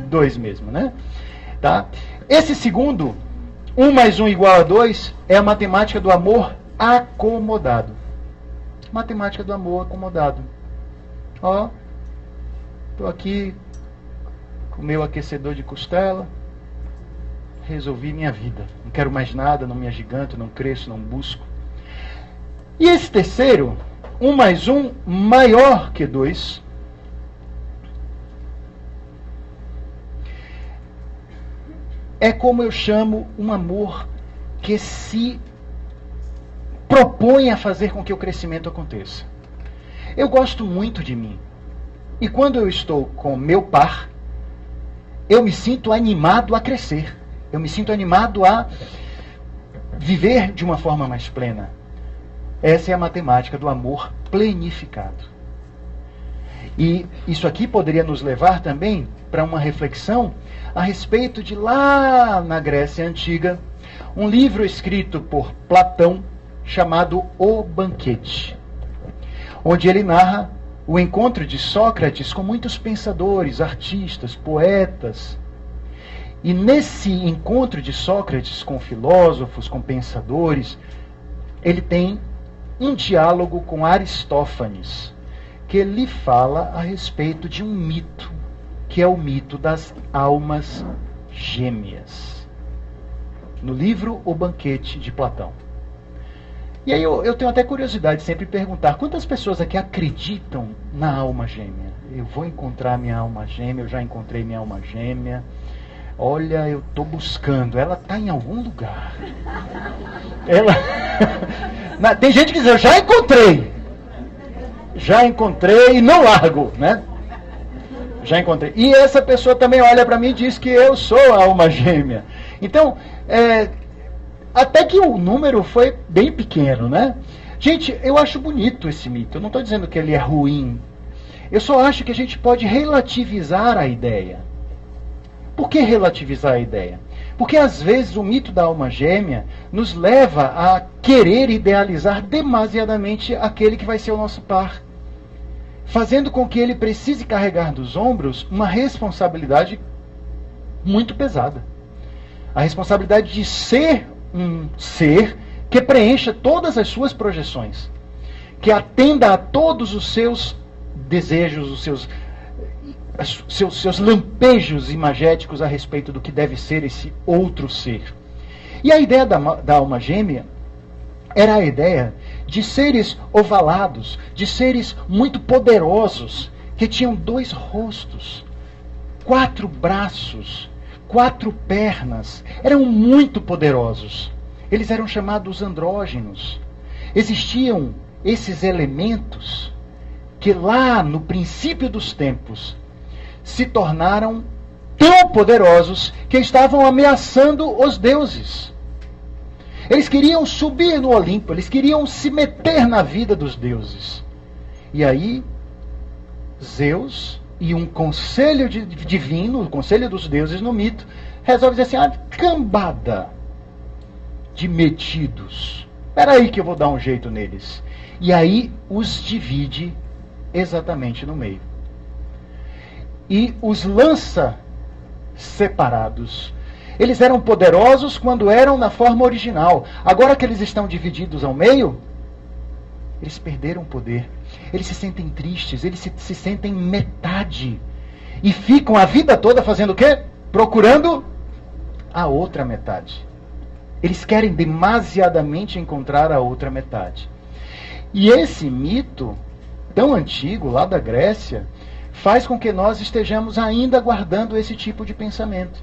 2 mesmo, né? Tá? Esse segundo, 1 mais 1 igual a 2, é a matemática do amor acomodado. Matemática do amor acomodado. Ó, estou aqui com o meu aquecedor de costela, resolvi minha vida. Não quero mais nada, não me agiganto, não cresço, não busco. E esse terceiro, 1 mais 1 maior que 2, é como eu chamo um amor que se propõe a fazer com que o crescimento aconteça. Eu gosto muito de mim. E quando eu estou com meu par, eu me sinto animado a crescer. Eu me sinto animado a viver de uma forma mais plena. Essa é a matemática do amor plenificado. E isso aqui poderia nos levar também para uma reflexão a respeito de lá na Grécia Antiga, um livro escrito por Platão chamado O Banquete, onde ele narra o encontro de Sócrates com muitos pensadores, artistas, poetas. E nesse encontro de Sócrates com filósofos, com pensadores, ele tem um diálogo com Aristófanes, que lhe fala a respeito de um mito, que é o mito das almas gêmeas, no livro O Banquete de Platão. E aí eu tenho até curiosidade de sempre perguntar, quantas pessoas aqui acreditam na alma gêmea? Eu vou encontrar minha alma gêmea, eu já encontrei minha alma gêmea. Olha, eu estou buscando, ela está em algum lugar. Tem gente que diz, eu já encontrei e não largo, né? Já encontrei. E essa pessoa também olha para mim e diz que eu sou a alma gêmea. Então, até que o número foi bem pequeno, né? Gente, eu acho bonito esse mito. Eu não estou dizendo que ele é ruim. Eu só acho que a gente pode relativizar a ideia. Por que relativizar a ideia? Porque às vezes o mito da alma gêmea nos leva a querer idealizar demasiadamente aquele que vai ser o nosso par, fazendo com que ele precise carregar dos ombros uma responsabilidade muito pesada. A responsabilidade de ser um ser que preencha todas as suas projeções, que atenda a todos os seus desejos, os seus lampejos imagéticos a respeito do que deve ser esse outro ser. E a ideia da alma gêmea era a ideia de seres ovalados, de seres muito poderosos, que tinham 2 rostos, 4 braços, 4 pernas, eram muito poderosos. Eles eram chamados andrógenos. Existiam esses elementos que lá no princípio dos tempos se tornaram tão poderosos que estavam ameaçando os deuses. Eles queriam subir no Olimpo, eles queriam se meter na vida dos deuses. E aí, Zeus e um conselho divino, o conselho dos deuses no mito, resolve dizer assim, cambada de metidos. Espera aí que eu vou dar um jeito neles. E aí os divide exatamente no meio. E os lança separados. Eles eram poderosos quando eram na forma original. Agora que eles estão divididos ao meio, eles perderam o poder. Eles se sentem tristes, eles se sentem metade. E ficam a vida toda fazendo o quê? Procurando a outra metade. Eles querem demasiadamente encontrar a outra metade. E esse mito, tão antigo, lá da Grécia, faz com que nós estejamos ainda guardando esse tipo de pensamento.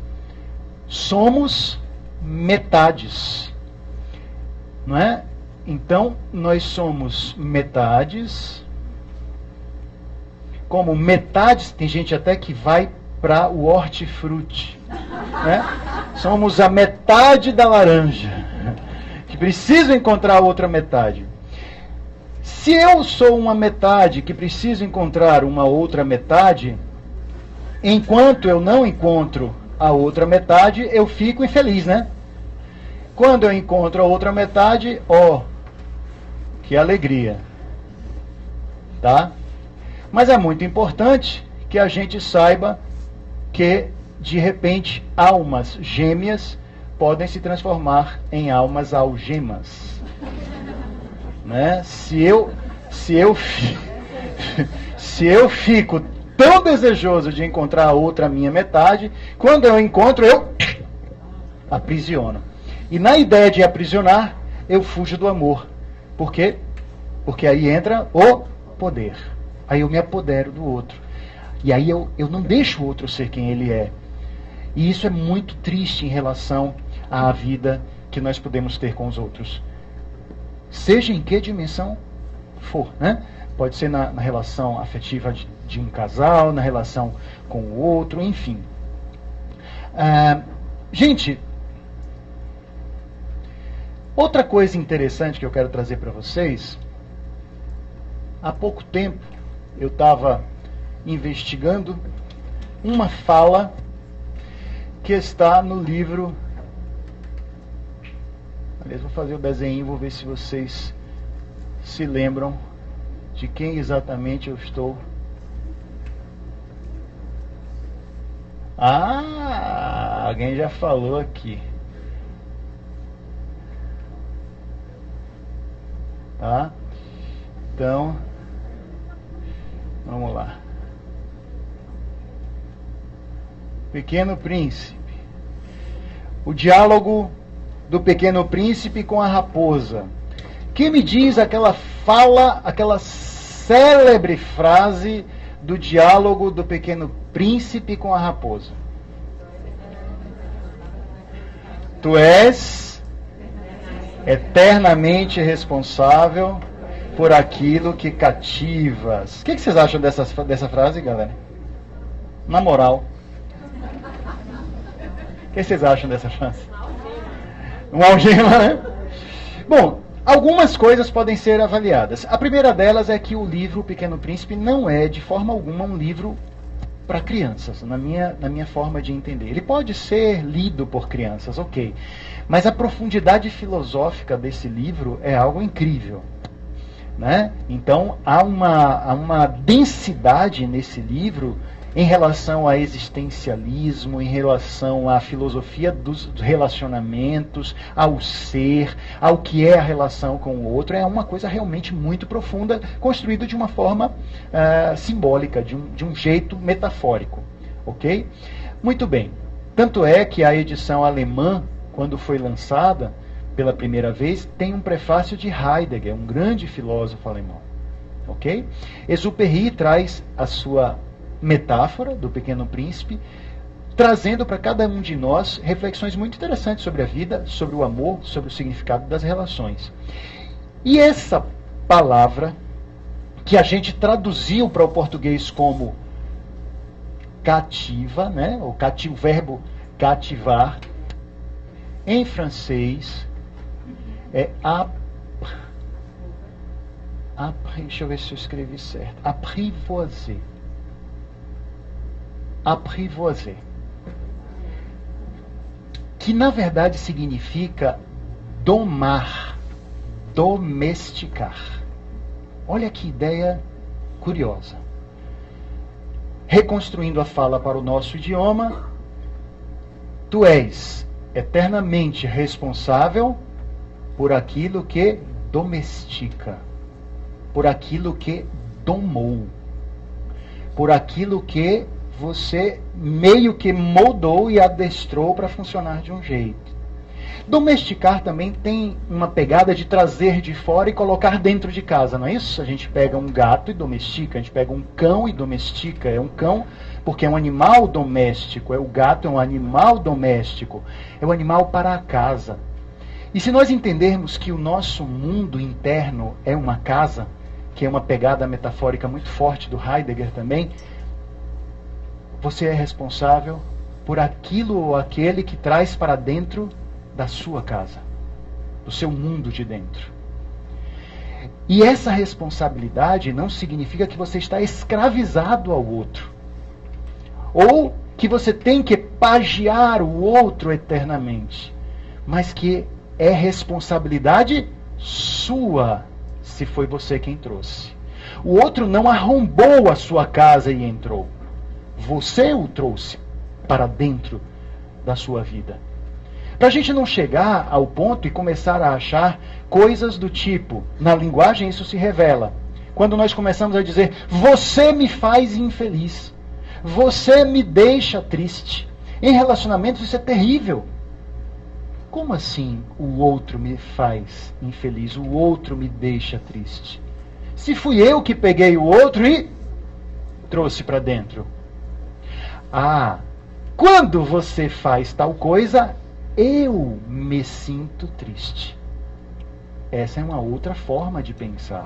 Somos metades. Não é? Então, nós somos metades. Como metades, tem gente até que vai para o hortifruti. Né? Somos a metade da laranja, que precisa encontrar a outra metade. Se eu sou uma metade que preciso encontrar uma outra metade, enquanto eu não encontro a outra metade, eu fico infeliz, né? Quando eu encontro a outra metade, que alegria. Tá? Mas é muito importante que a gente saiba que, de repente, almas gêmeas podem se transformar em almas algemas. Né? Se eu fico tão desejoso de encontrar a outra minha metade, quando eu encontro, eu aprisiono. E na ideia de aprisionar, eu fujo do amor. Por quê? Porque aí entra o poder. Aí eu me apodero do outro. E aí eu não deixo o outro ser quem ele é. E isso é muito triste em relação à vida que nós podemos ter com os outros. Seja em que dimensão for, né? Pode ser na relação afetiva de um casal, na relação com o outro, enfim. Gente, outra coisa interessante que eu quero trazer para vocês. Há pouco tempo eu estava investigando uma fala que está no livro. Aliás, vou fazer o desenho, vou ver se vocês se lembram de quem exatamente eu estou. Alguém já falou aqui. Tá? Então, vamos lá. Pequeno Príncipe. O diálogo do Pequeno Príncipe com a raposa. Que me diz aquela fala, aquela célebre frase do diálogo do Pequeno Príncipe com a raposa? Tu és eternamente responsável por aquilo que cativas. O que vocês acham dessa frase, galera? Na moral. O que vocês acham dessa frase? Uma algema, né? Bom, algumas coisas podem ser avaliadas. A primeira delas é que o livro O Pequeno Príncipe não é, de forma alguma, um livro para crianças, na minha forma de entender. Ele pode ser lido por crianças, ok. Mas a profundidade filosófica desse livro é algo incrível. Né? Então, há uma densidade nesse livro em relação ao existencialismo, em relação à filosofia dos relacionamentos, ao ser, ao que é a relação com o outro. É uma coisa realmente muito profunda, construída de uma forma simbólica, de um jeito metafórico. Ok? Muito bem. Tanto é que a edição alemã, quando foi lançada pela primeira vez, tem um prefácio de Heidegger, um grande filósofo alemão. Ok? Exupéry traz a sua metáfora do Pequeno Príncipe, trazendo para cada um de nós reflexões muito interessantes sobre a vida, sobre o amor, sobre o significado das relações. E essa palavra, que a gente traduziu para o português como cativa, né? O verbo cativar, em francês é deixa eu ver se eu escrevi certo. Apprivoiser. apprivoiser, que na verdade significa domar, domesticar. Olha que ideia curiosa. Reconstruindo a fala para o nosso idioma, tu és eternamente responsável por aquilo que domestica, por aquilo que domou, por aquilo que você meio que moldou e adestrou para funcionar de um jeito. Domesticar também tem uma pegada de trazer de fora e colocar dentro de casa, não é isso? A gente pega um gato e domestica, a gente pega um cão e domestica. É um cão porque é um animal doméstico, o gato é um animal doméstico, é um animal para a casa. E se nós entendermos que o nosso mundo interno é uma casa, que é uma pegada metafórica muito forte do Heidegger também, você é responsável por aquilo ou aquele que traz para dentro da sua casa, do seu mundo de dentro. E essa responsabilidade não significa que você está escravizado ao outro, ou que você tem que pagiar o outro eternamente, mas que é responsabilidade sua, se foi você quem trouxe. O outro não arrombou a sua casa e entrou. Você o trouxe para dentro da sua vida. Para a gente não chegar ao ponto e começar a achar coisas do tipo, na linguagem isso se revela. Quando nós começamos a dizer, você me faz infeliz, você me deixa triste. Em relacionamentos isso é terrível. Como assim o outro me faz infeliz, o outro me deixa triste? Se fui eu que peguei o outro e trouxe para dentro. Ah, quando você faz tal coisa, eu me sinto triste. Essa é uma outra forma de pensar.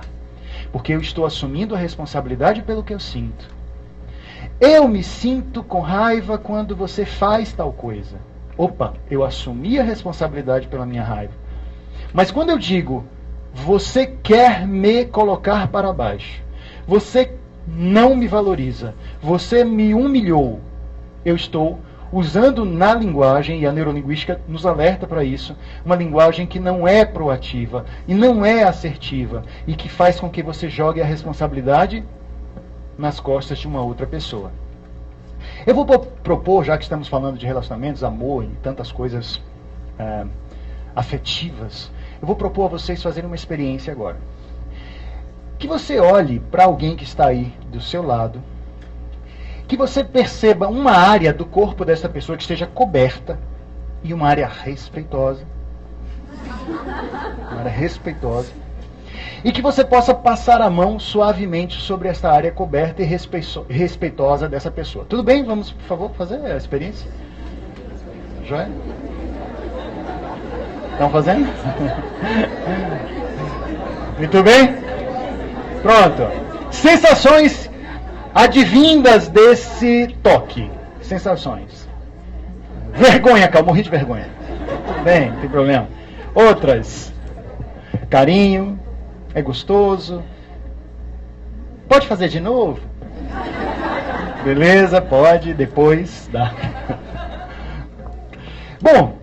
Porque eu estou assumindo a responsabilidade pelo que eu sinto. Eu me sinto com raiva quando você faz tal coisa. Opa, eu assumi a responsabilidade pela minha raiva. Mas quando eu digo, você quer me colocar para baixo, você não me valoriza, você me humilhou, eu estou usando na linguagem, e a neurolinguística nos alerta para isso, uma linguagem que não é proativa e não é assertiva e que faz com que você jogue a responsabilidade nas costas de uma outra pessoa. Eu vou propor, já que estamos falando de relacionamentos, amor e tantas coisas afetivas, eu vou propor a vocês fazerem uma experiência agora. Que você olhe para alguém que está aí do seu lado, que você perceba uma área do corpo dessa pessoa que esteja coberta e uma área respeitosa. Uma área respeitosa. E que você possa passar a mão suavemente sobre essa área coberta e respeitosa dessa pessoa. Tudo bem? Vamos, por favor, fazer a experiência? Joia? Estão fazendo? Muito bem? Pronto. Sensações advindas desse toque. Sensações. Vergonha, cara, eu morri de vergonha. Tudo bem, não tem problema. Outras. Carinho. É gostoso. Pode fazer de novo? Beleza, pode, depois dá. Bom,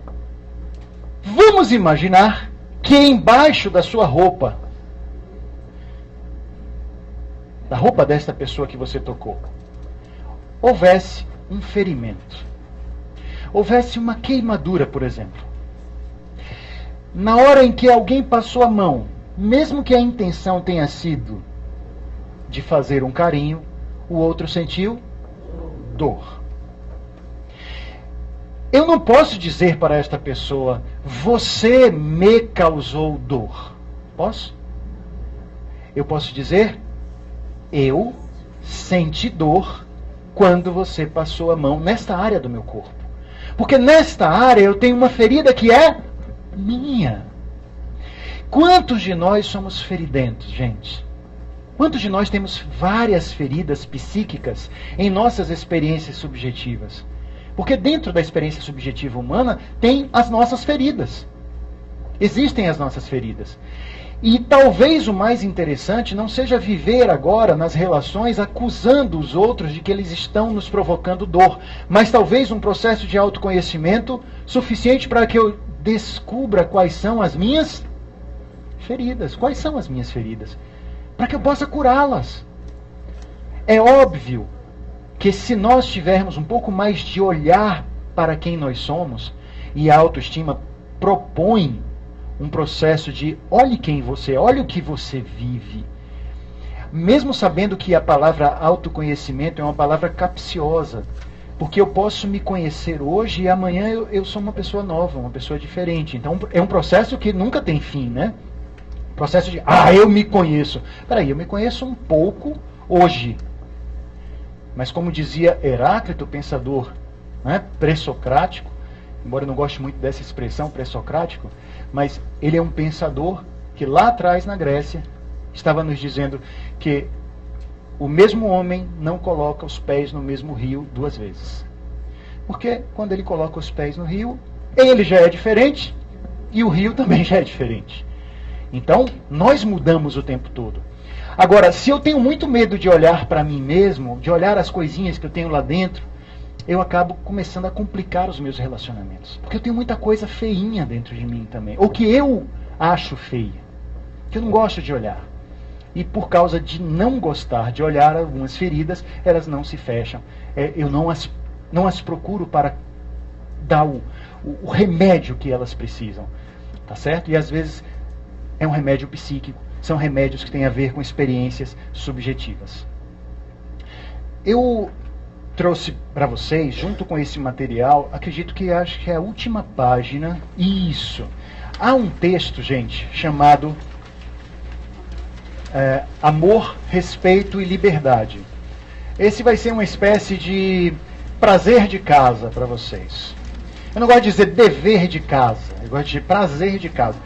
vamos imaginar que embaixo da sua roupa, da roupa desta pessoa que você tocou, houvesse um ferimento. Houvesse uma queimadura, por exemplo. Na hora em que alguém passou a mão, mesmo que a intenção tenha sido de fazer um carinho, o outro sentiu dor. Eu não posso dizer para esta pessoa, você me causou dor. Posso? Eu posso dizer, eu senti dor quando você passou a mão nesta área do meu corpo. Porque nesta área eu tenho uma ferida que é minha. Quantos de nós somos feridentos, gente? Quantos de nós temos várias feridas psíquicas em nossas experiências subjetivas? Porque dentro da experiência subjetiva humana tem as nossas feridas. Existem as nossas feridas. E talvez o mais interessante não seja viver agora nas relações acusando os outros de que eles estão nos provocando dor, mas talvez um processo de autoconhecimento suficiente para que eu descubra quais são as minhas feridas. Quais são as minhas feridas? Para que eu possa curá-las. É óbvio que se nós tivermos um pouco mais de olhar para quem nós somos, e a autoestima propõe um processo de olhe quem você é, olhe o que você vive. Mesmo sabendo que a palavra autoconhecimento é uma palavra capciosa, porque eu posso me conhecer hoje e amanhã eu sou uma pessoa nova, uma pessoa diferente. Então é um processo que nunca tem fim, né? Processo de, eu me conheço. Peraí, eu me conheço um pouco hoje. Mas como dizia Heráclito, pensador, né, pré-socrático, embora eu não goste muito dessa expressão pré-socrático, mas ele é um pensador que lá atrás na Grécia estava nos dizendo que o mesmo homem não coloca os pés no mesmo rio duas vezes. Porque quando ele coloca os pés no rio, ele já é diferente e o rio também já é diferente. Então, nós mudamos o tempo todo. Agora, se eu tenho muito medo de olhar para mim mesmo, de olhar as coisinhas que eu tenho lá dentro, eu acabo começando a complicar os meus relacionamentos. Porque eu tenho muita coisa feinha dentro de mim também. Ou que eu acho feia. Que eu não gosto de olhar. E por causa de não gostar de olhar algumas feridas, elas não se fecham. Eu não as procuro para dar o remédio que elas precisam. Tá certo? E às vezes é um remédio psíquico. São remédios que têm a ver com experiências subjetivas. Eu trouxe para vocês, junto com esse material, acredito que acho que é a última página. Isso. Há um texto, gente, chamado Amor, Respeito e Liberdade. Esse vai ser uma espécie de prazer de casa para vocês. Eu não gosto de dizer dever de casa, eu gosto de prazer de casa.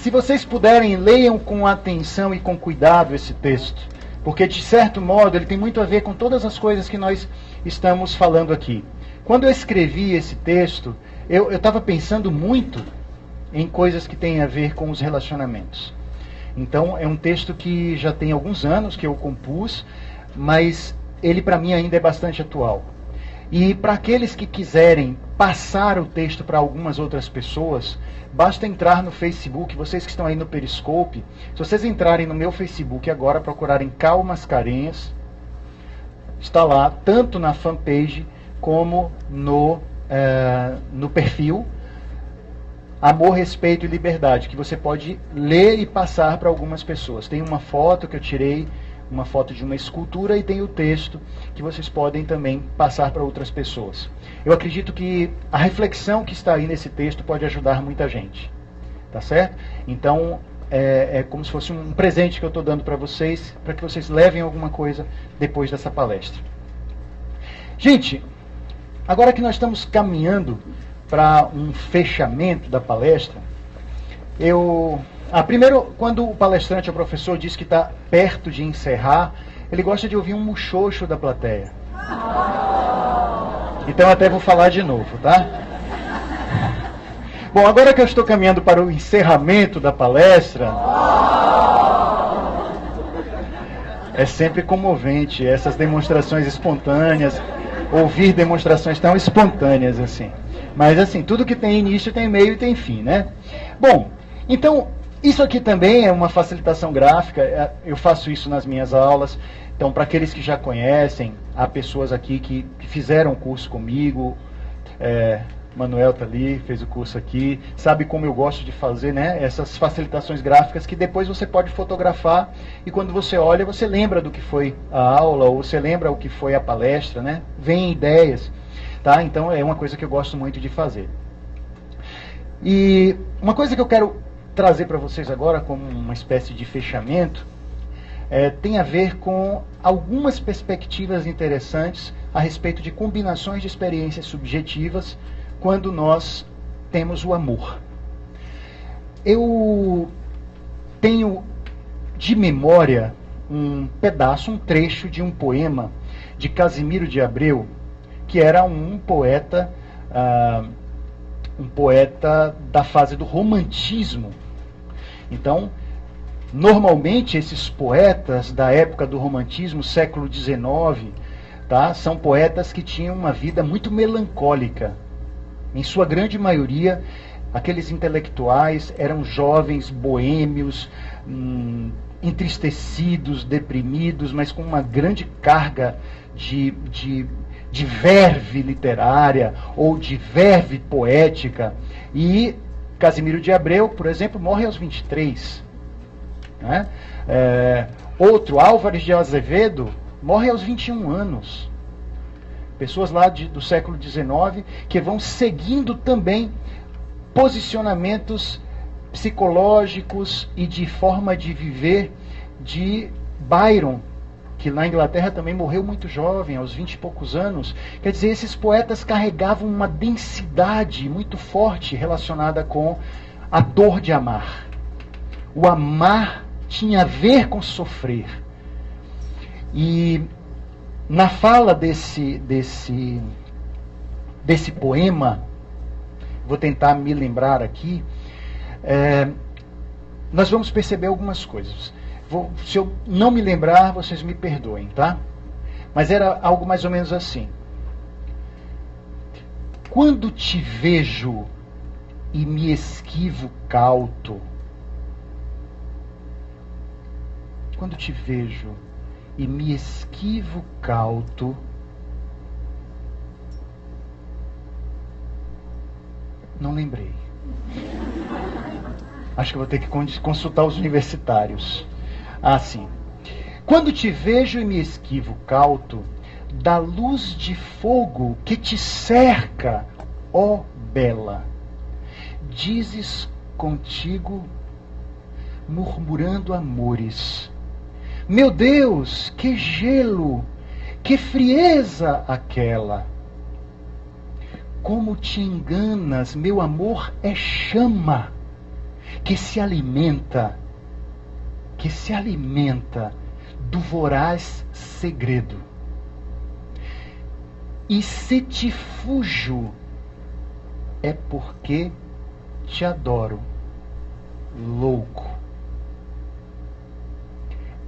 Se vocês puderem, leiam com atenção e com cuidado esse texto, porque de certo modo ele tem muito a ver com todas as coisas que nós estamos falando aqui. Quando eu escrevi esse texto, eu estava pensando muito em coisas que têm a ver com os relacionamentos. Então é um texto que já tem alguns anos que eu compus, mas ele para mim ainda é bastante atual. E para aqueles que quiserem passar o texto para algumas outras pessoas, basta entrar no Facebook, vocês que estão aí no Periscope, se vocês entrarem no meu Facebook agora, procurarem Cal Mascarenhas, está lá, tanto na fanpage como no perfil Amor, Respeito e Liberdade, que você pode ler e passar para algumas pessoas. Tem uma foto que eu tirei, uma foto de uma escultura, e tem o texto que vocês podem também passar para outras pessoas. Eu acredito que a reflexão que está aí nesse texto pode ajudar muita gente. Tá certo? Então, é como se fosse um presente que eu estou dando para vocês, para que vocês levem alguma coisa depois dessa palestra. Gente, agora que nós estamos caminhando para um fechamento da palestra, primeiro, quando o palestrante, o professor, diz que está perto de encerrar, ele gosta de ouvir um muxoxo da plateia. Então até vou falar de novo, tá? Bom, agora que eu estou caminhando para o encerramento da palestra, é sempre comovente essas demonstrações espontâneas, ouvir demonstrações tão espontâneas assim. Mas assim, tudo que tem início tem meio e tem fim, né? Bom, então, isso aqui também é uma facilitação gráfica, eu faço isso nas minhas aulas. Então, para aqueles que já conhecem, há pessoas aqui que fizeram o curso comigo, Manuel está ali, fez o curso aqui, sabe como eu gosto de fazer, né, essas facilitações gráficas que depois você pode fotografar e quando você olha, você lembra do que foi a aula ou você lembra o que foi a palestra, né? Vem ideias, tá? Então é uma coisa que eu gosto muito de fazer. E uma coisa que eu quero trazer para vocês agora como uma espécie de fechamento tem a ver com algumas perspectivas interessantes a respeito de combinações de experiências subjetivas quando nós temos o amor. Eu tenho de memória um pedaço, um trecho de um poema de Casimiro de Abreu, que era um poeta da fase do romantismo, Então, normalmente esses poetas da época do romantismo, século XIX, tá, são poetas que tinham uma vida muito melancólica. Em sua grande maioria, aqueles intelectuais eram jovens, boêmios, entristecidos, deprimidos, mas com uma grande carga de verve literária ou de verve poética. E Casimiro de Abreu, por exemplo, morre aos 23. Né? Outro, Álvares de Azevedo, morre aos 21 anos. Pessoas lá do século XIX que vão seguindo também posicionamentos psicológicos e de forma de viver de Byron, que na Inglaterra também morreu muito jovem, aos 20 e poucos anos. Quer dizer, esses poetas carregavam uma densidade muito forte relacionada com a dor de amar. O amar tinha a ver com sofrer. E na fala desse poema, vou tentar me lembrar aqui, nós vamos perceber algumas coisas. Se eu não me lembrar, vocês me perdoem, tá? Mas era algo mais ou menos assim. Quando te vejo e me esquivo cauto, quando te vejo e me esquivo cauto, não lembrei. Acho que vou ter que consultar os universitários. Sim. Quando te vejo e me esquivo cauto, da luz de fogo que te cerca, ó bela, dizes contigo, murmurando amores. Meu Deus, que gelo, que frieza aquela! Como te enganas, meu amor é chama que se alimenta do voraz segredo. E se te fujo, é porque te adoro, louco.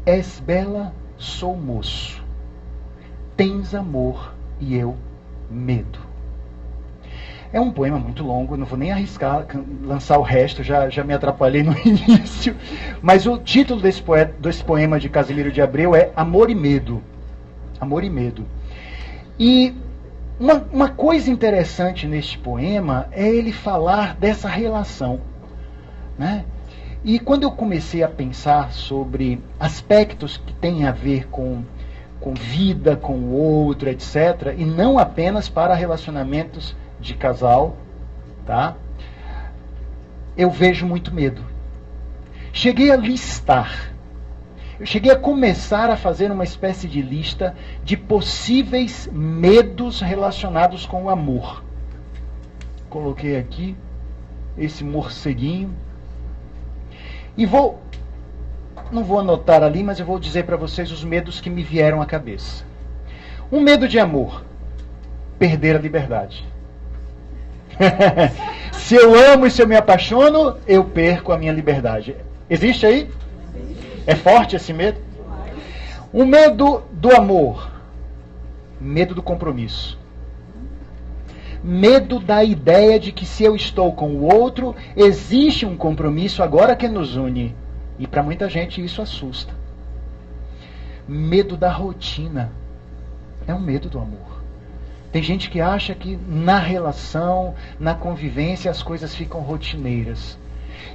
És bela, sou moço. Tens amor e eu medo. É um poema muito longo, não vou nem arriscar lançar o resto, já me atrapalhei no início. Mas o título desse poema de Casimiro de Abreu é Amor e Medo. Amor e Medo. E uma coisa interessante neste poema é ele falar dessa relação, né? E quando eu comecei a pensar sobre aspectos que têm a ver com vida, com o outro, etc., e não apenas para relacionamentos de casal, tá? Eu vejo muito medo. Cheguei a listar. Eu cheguei a começar a fazer uma espécie de lista de possíveis medos relacionados com o amor. Coloquei aqui esse morceguinho. E não vou anotar ali, mas eu vou dizer para vocês os medos que me vieram à cabeça. Um medo de amor. Perder a liberdade. Se eu amo e se eu me apaixono, eu perco a minha liberdade. Existe aí? É forte esse medo? O medo do amor. Medo do compromisso. Medo da ideia de que se eu estou com o outro, existe um compromisso agora que nos une. E para muita gente isso assusta. Medo da rotina. É um medo do amor. Tem gente que acha que na relação, na convivência, as coisas ficam rotineiras.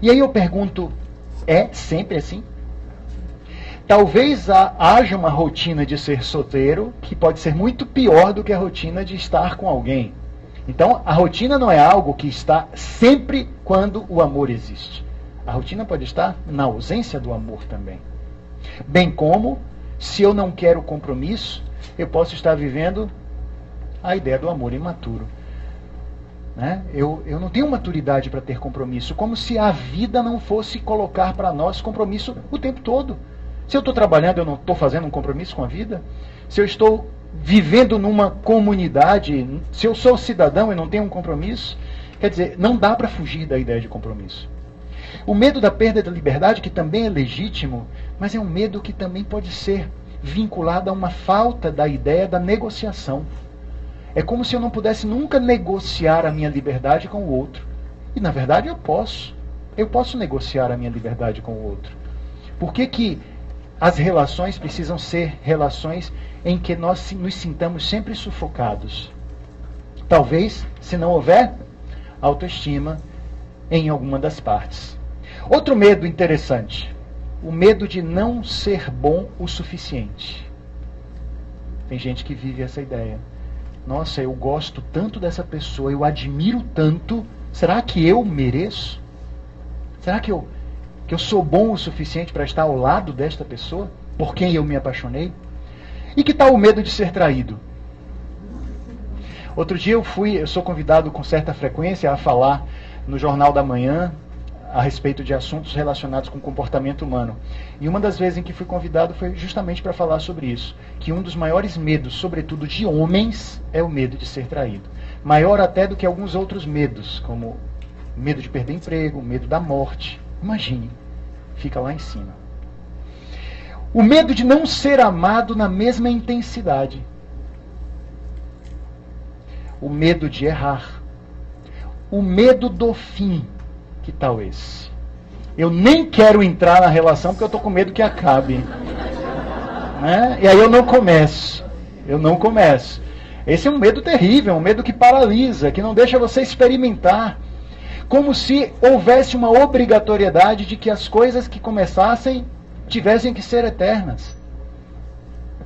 E aí eu pergunto, é sempre assim? Talvez haja uma rotina de ser solteiro que pode ser muito pior do que a rotina de estar com alguém. Então, a rotina não é algo que está sempre quando o amor existe. A rotina pode estar na ausência do amor também. Bem como, se eu não quero compromisso, eu posso estar vivendo a ideia do amor imaturo. Né? Eu não tenho maturidade para ter compromisso, como se a vida não fosse colocar para nós compromisso o tempo todo. Se eu estou trabalhando, eu não estou fazendo um compromisso com a vida? Se eu estou vivendo numa comunidade, se eu sou cidadão e não tenho um compromisso, quer dizer, não dá para fugir da ideia de compromisso. O medo da perda da liberdade, que também é legítimo, mas é um medo que também pode ser vinculado a uma falta da ideia da negociação. É como se eu não pudesse nunca negociar a minha liberdade com o outro. E na verdade eu posso. Eu posso negociar a minha liberdade com o outro. Por que as relações precisam ser relações em que nós nos sintamos sempre sufocados? Talvez, se não houver autoestima em alguma das partes. Outro medo interessante. O medo de não ser bom o suficiente. Tem gente que vive essa ideia. Nossa, eu gosto tanto dessa pessoa, eu admiro tanto. Será que eu mereço? Será que eu sou bom o suficiente para estar ao lado desta pessoa, por quem eu me apaixonei? E que tal o medo de ser traído? Outro dia eu sou convidado com certa frequência a falar no Jornal da Manhã a respeito de assuntos relacionados com o comportamento humano. E uma das vezes em que fui convidado foi justamente para falar sobre isso, que um dos maiores medos, sobretudo de homens, é o medo de ser traído. Maior até do que alguns outros medos, como medo de perder emprego, medo da morte. Imagine, fica lá em cima. O medo de não ser amado na mesma intensidade. O medo de errar. O medo do fim. Que tal esse? Eu nem quero entrar na relação porque eu estou com medo que acabe. Né? E aí eu não começo. Esse é um medo terrível, um medo que paralisa, que não deixa você experimentar. Como se houvesse uma obrigatoriedade de que as coisas que começassem tivessem que ser eternas.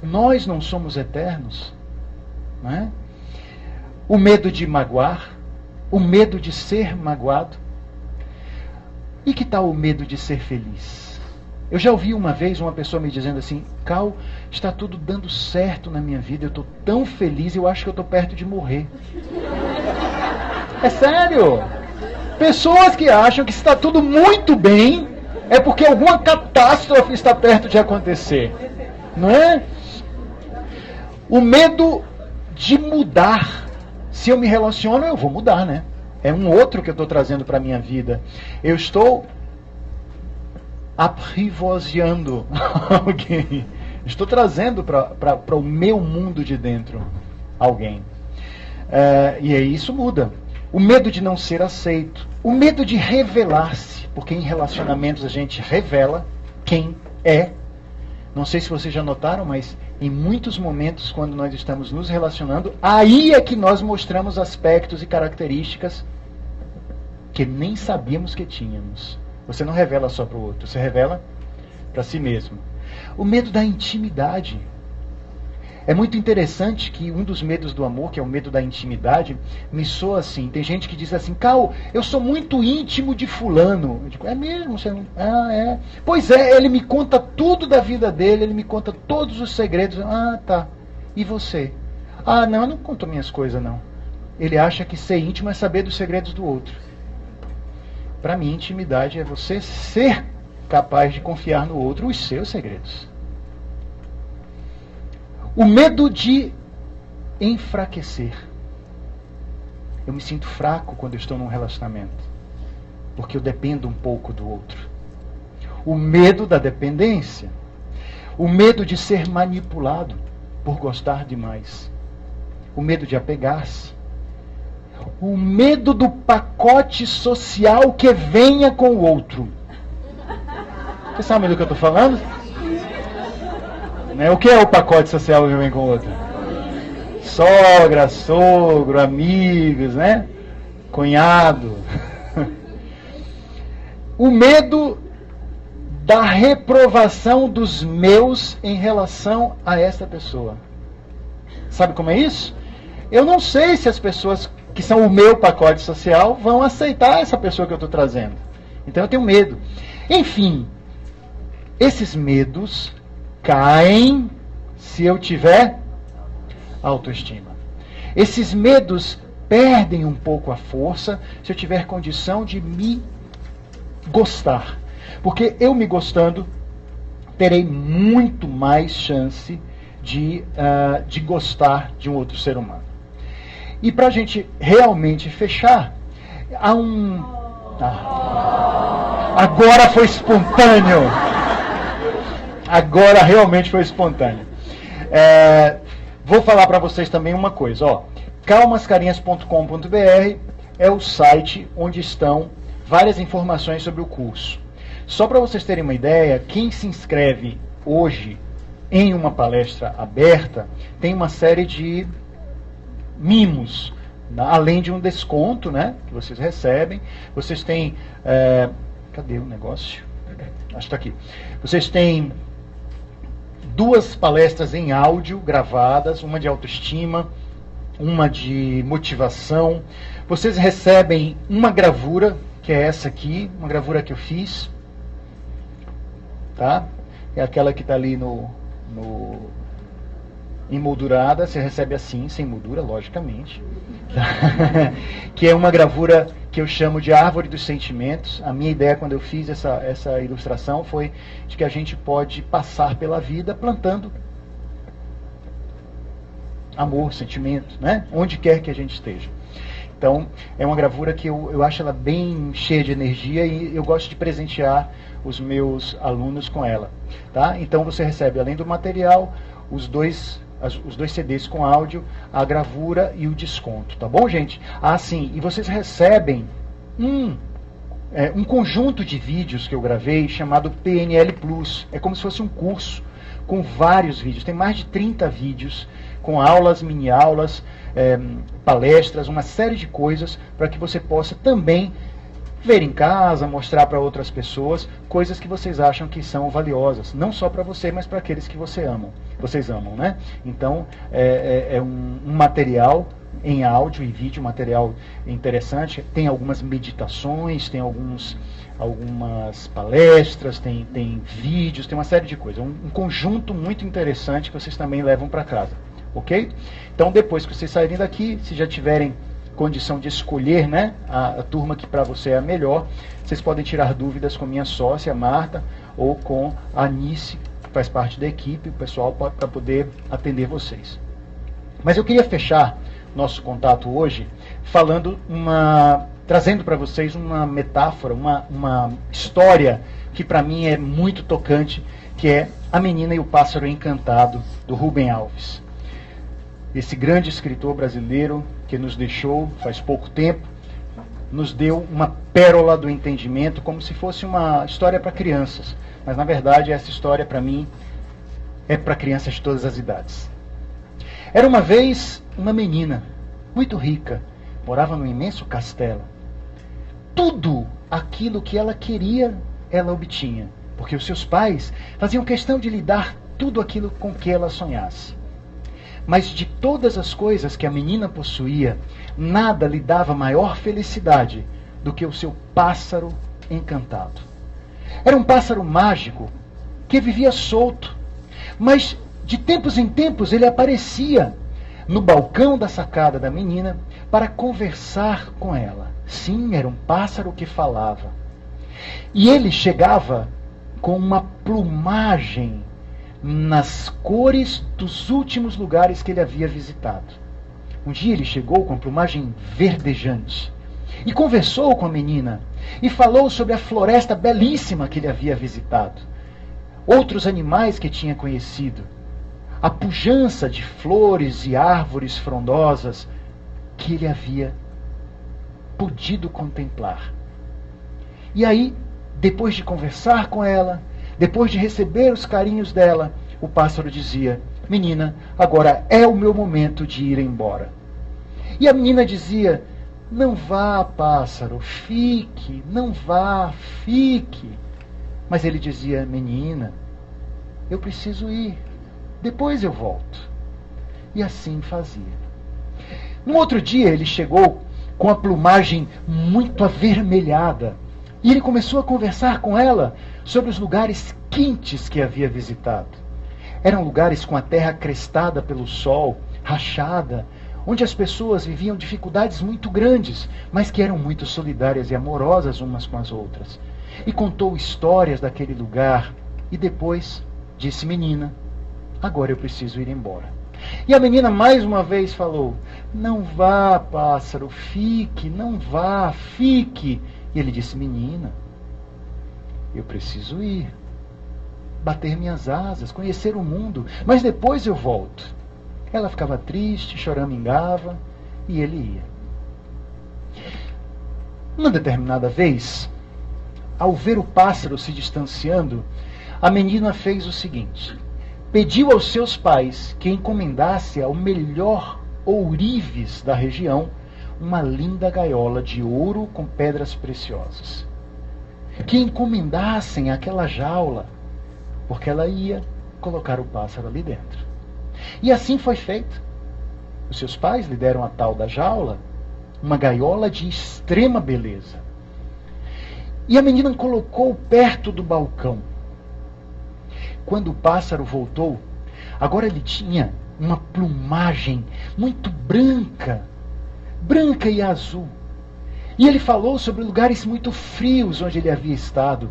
Nós não somos eternos. Né? O medo de magoar, o medo de ser magoado. E que tal o medo de ser feliz? Eu já ouvi uma vez uma pessoa me dizendo assim: Cal, está tudo dando certo na minha vida, eu estou tão feliz, eu acho que eu estou perto de morrer. É sério! Pessoas que acham que está tudo muito bem é porque alguma catástrofe está perto de acontecer. Não é? O medo de mudar. Se eu me relaciono, eu vou mudar, né? É um outro que eu estou trazendo para a minha vida. Eu estou aprivoziando alguém. Estou trazendo para o meu mundo de dentro alguém. E aí isso muda. O medo de não ser aceito. O medo de revelar-se. Porque em relacionamentos a gente revela quem é. Não sei se vocês já notaram, mas em muitos momentos, quando nós estamos nos relacionando, aí é que nós mostramos aspectos e características que nem sabíamos que tínhamos. Você não revela só para o outro, você revela para si mesmo. O medo da intimidade. É muito interessante que um dos medos do amor, que é o medo da intimidade, me soa assim. Tem gente que diz assim: Cal, eu sou muito íntimo de fulano. Eu digo: é mesmo? Você não... Ah, é. Pois é, ele me conta tudo da vida dele, ele me conta todos os segredos. Ah, tá. E você? Ah, não, eu não conto minhas coisas, não. Ele acha que ser íntimo é saber dos segredos do outro. Para mim, intimidade é você ser capaz de confiar no outro os seus segredos. O medo de enfraquecer. Eu me sinto fraco quando eu estou num relacionamento, porque eu dependo um pouco do outro. O medo da dependência. O medo de ser manipulado por gostar demais. O medo de apegar-se. O medo do pacote social que venha com o outro. Você sabe do que eu estou falando? O que é o pacote social que vem com o outro? Sogra, sogro, amigos, né? Cunhado. O medo da reprovação dos meus em relação a esta pessoa. Sabe como é isso? Eu não sei se as pessoas que são o meu pacote social vão aceitar essa pessoa que eu estou trazendo. Então eu tenho medo. Enfim, esses medos caem se eu tiver autoestima. Esses medos perdem um pouco a força se eu tiver condição de me gostar. Porque eu me gostando, terei muito mais chance de gostar de um outro ser humano. E para a gente realmente fechar, há Agora foi espontâneo. Agora realmente foi espontâneo. Vou falar para vocês também uma coisa, ó. calmascarinhas.com.br é o site onde estão várias informações sobre o curso. Só para vocês terem uma ideia, quem se inscreve hoje em uma palestra aberta tem uma série de mimos, além de um desconto, né, que vocês recebem. Vocês têm... cadê o negócio? Acho que está aqui. Vocês têm 2 palestras em áudio gravadas, uma de autoestima, uma de motivação. Vocês recebem uma gravura, que é essa aqui, uma gravura que eu fiz, tá? É aquela que está ali emoldurada, você recebe assim, sem moldura, logicamente. Que é uma gravura que eu chamo de Árvore dos Sentimentos. A minha ideia quando eu fiz essa ilustração foi de que a gente pode passar pela vida plantando amor, sentimento, né? Onde quer que a gente esteja. Então, é uma gravura que eu acho ela bem cheia de energia e eu gosto de presentear os meus alunos com ela, tá? Então, você recebe, além do material, os dois CDs com áudio, a gravura e o desconto, tá bom, gente? Sim, e vocês recebem um conjunto de vídeos que eu gravei chamado PNL Plus. É como se fosse um curso com vários vídeos. Tem mais de 30 vídeos com aulas, mini-aulas, palestras, uma série de coisas para que você possa também ver em casa, mostrar para outras pessoas coisas que vocês acham que são valiosas, não só para você, mas para aqueles que vocês amam, né? Então, é um material em áudio e vídeo, material interessante. Tem algumas meditações, tem algumas palestras, tem vídeos, tem uma série de coisas. Um conjunto muito interessante que vocês também levam para casa, ok? Então, depois que vocês saírem daqui, se já tiverem condição de escolher, né, a turma que para você é a melhor, vocês podem tirar dúvidas com minha sócia, Marta, ou com a Anice, que faz parte da equipe, o pessoal, para poder atender vocês. Mas eu queria fechar nosso contato hoje trazendo para vocês uma metáfora, uma história que para mim é muito tocante, que é A Menina e o Pássaro Encantado, do Rubem Alves. Esse grande escritor brasileiro que nos deixou faz pouco tempo, nos deu uma pérola do entendimento, como se fosse uma história para crianças. Mas, na verdade, essa história, para mim, é para crianças de todas as idades. Era uma vez uma menina, muito rica, morava num imenso castelo. Tudo aquilo que ela queria, ela obtinha, porque os seus pais faziam questão de lhe dar tudo aquilo com que ela sonhasse. Mas de todas as coisas que a menina possuía, nada lhe dava maior felicidade do que o seu pássaro encantado. Era um pássaro mágico que vivia solto, mas de tempos em tempos ele aparecia no balcão da sacada da menina para conversar com ela. Sim, era um pássaro que falava. E ele chegava com uma plumagem nas cores dos últimos lugares que ele havia visitado. Um dia ele chegou com a plumagem verdejante e conversou com a menina e falou sobre a floresta belíssima que ele havia visitado, outros animais que tinha conhecido, a pujança de flores e árvores frondosas que ele havia podido contemplar. E aí, depois de conversar com ela, depois de receber os carinhos dela, o pássaro dizia: menina, agora é o meu momento de ir embora. E a menina dizia: não vá, pássaro, fique, não vá, fique. Mas ele dizia: menina, eu preciso ir, depois eu volto. E assim fazia. No outro dia ele chegou com a plumagem muito avermelhada e ele começou a conversar com ela sobre os lugares quentes que havia visitado. Eram lugares com a terra crestada pelo sol, rachada, onde as pessoas viviam dificuldades muito grandes, mas que eram muito solidárias e amorosas umas com as outras. E contou histórias daquele lugar e depois disse: menina, agora eu preciso ir embora. E a menina mais uma vez falou: não vá, pássaro, fique, não vá, fique. E ele disse: menina, eu preciso ir, bater minhas asas, conhecer o mundo, mas depois eu volto. Ela ficava triste, choramingava, e ele ia. Uma determinada vez, ao ver o pássaro se distanciando, a menina fez o seguinte: pediu aos seus pais que encomendasse ao melhor ourives da região uma linda gaiola de ouro com pedras preciosas. Que encomendassem aquela jaula, porque ela ia colocar o pássaro ali dentro. E assim foi feito. Os seus pais lhe deram a tal da jaula, uma gaiola de extrema beleza. E a menina colocou perto do balcão. Quando o pássaro voltou, agora ele tinha uma plumagem muito branca, branca e azul. E ele falou sobre lugares muito frios onde ele havia estado,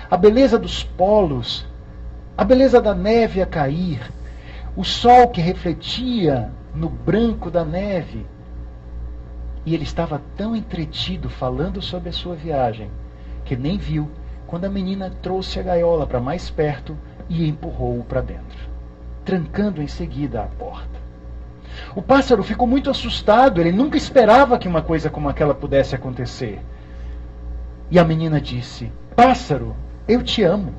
a beleza dos polos, a beleza da neve a cair, o sol que refletia no branco da neve. E ele estava tão entretido falando sobre a sua viagem, que nem viu quando a menina trouxe a gaiola para mais perto e empurrou-o para dentro, trancando em seguida a porta. O pássaro ficou muito assustado, ele nunca esperava que uma coisa como aquela pudesse acontecer. E a menina disse: pássaro, eu te amo,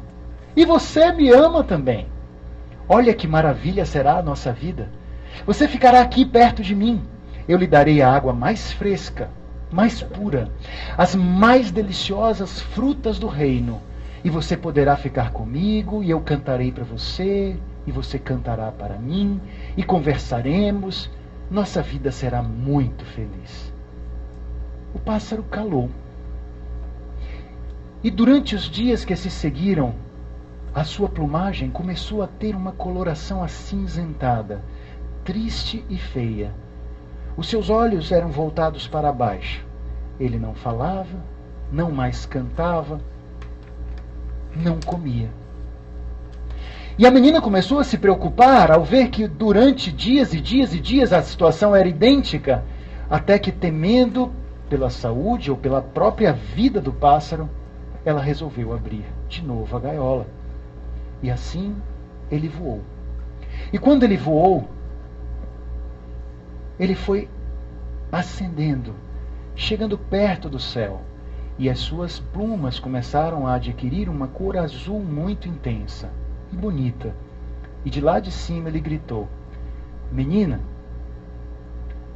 e você me ama também. Olha que maravilha será a nossa vida. Você ficará aqui perto de mim. Eu lhe darei a água mais fresca, mais pura, as mais deliciosas frutas do reino. E você poderá ficar comigo, e eu cantarei para você, e você cantará para mim, e conversaremos. Nossa vida será muito feliz. O pássaro calou. E durante os dias que se seguiram, a sua plumagem começou a ter uma coloração acinzentada, triste e feia. Os seus olhos eram voltados para baixo. Ele não falava, não mais cantava, não comia. E a menina começou a se preocupar ao ver que durante dias e dias e dias a situação era idêntica, até que, temendo pela saúde ou pela própria vida do pássaro, ela resolveu abrir de novo a gaiola. E assim ele voou. E quando ele voou, ele foi ascendendo, chegando perto do céu, e as suas plumas começaram a adquirir uma cor azul muito intensa e bonita. E de lá de cima ele gritou: menina,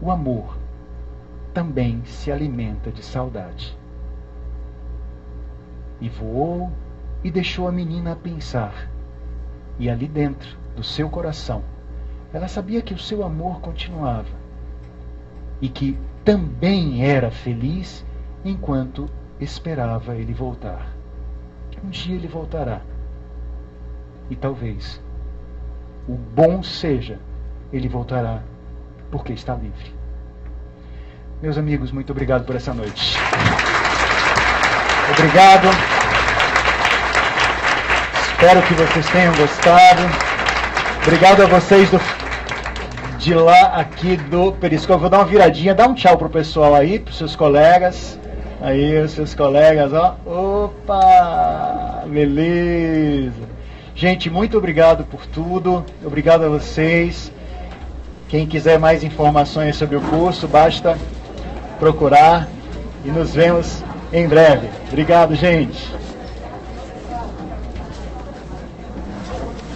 o amor também se alimenta de saudade. E voou e deixou a menina a pensar. E ali dentro do seu coração, ela sabia que o seu amor continuava e que também era feliz enquanto esperava ele voltar. Um dia ele voltará. E talvez o bom seja, ele voltará porque está livre. Meus amigos, muito obrigado por essa noite. Obrigado. Espero que vocês tenham gostado. Obrigado a vocês de lá aqui do Periscope. Vou dar uma viradinha, dá um tchau pro pessoal aí, pros seus colegas. Aí, os seus colegas, ó. Opa! Beleza. Gente, muito obrigado por tudo. Obrigado a vocês. Quem quiser mais informações sobre o curso, basta procurar. E nos vemos em breve. Obrigado, gente.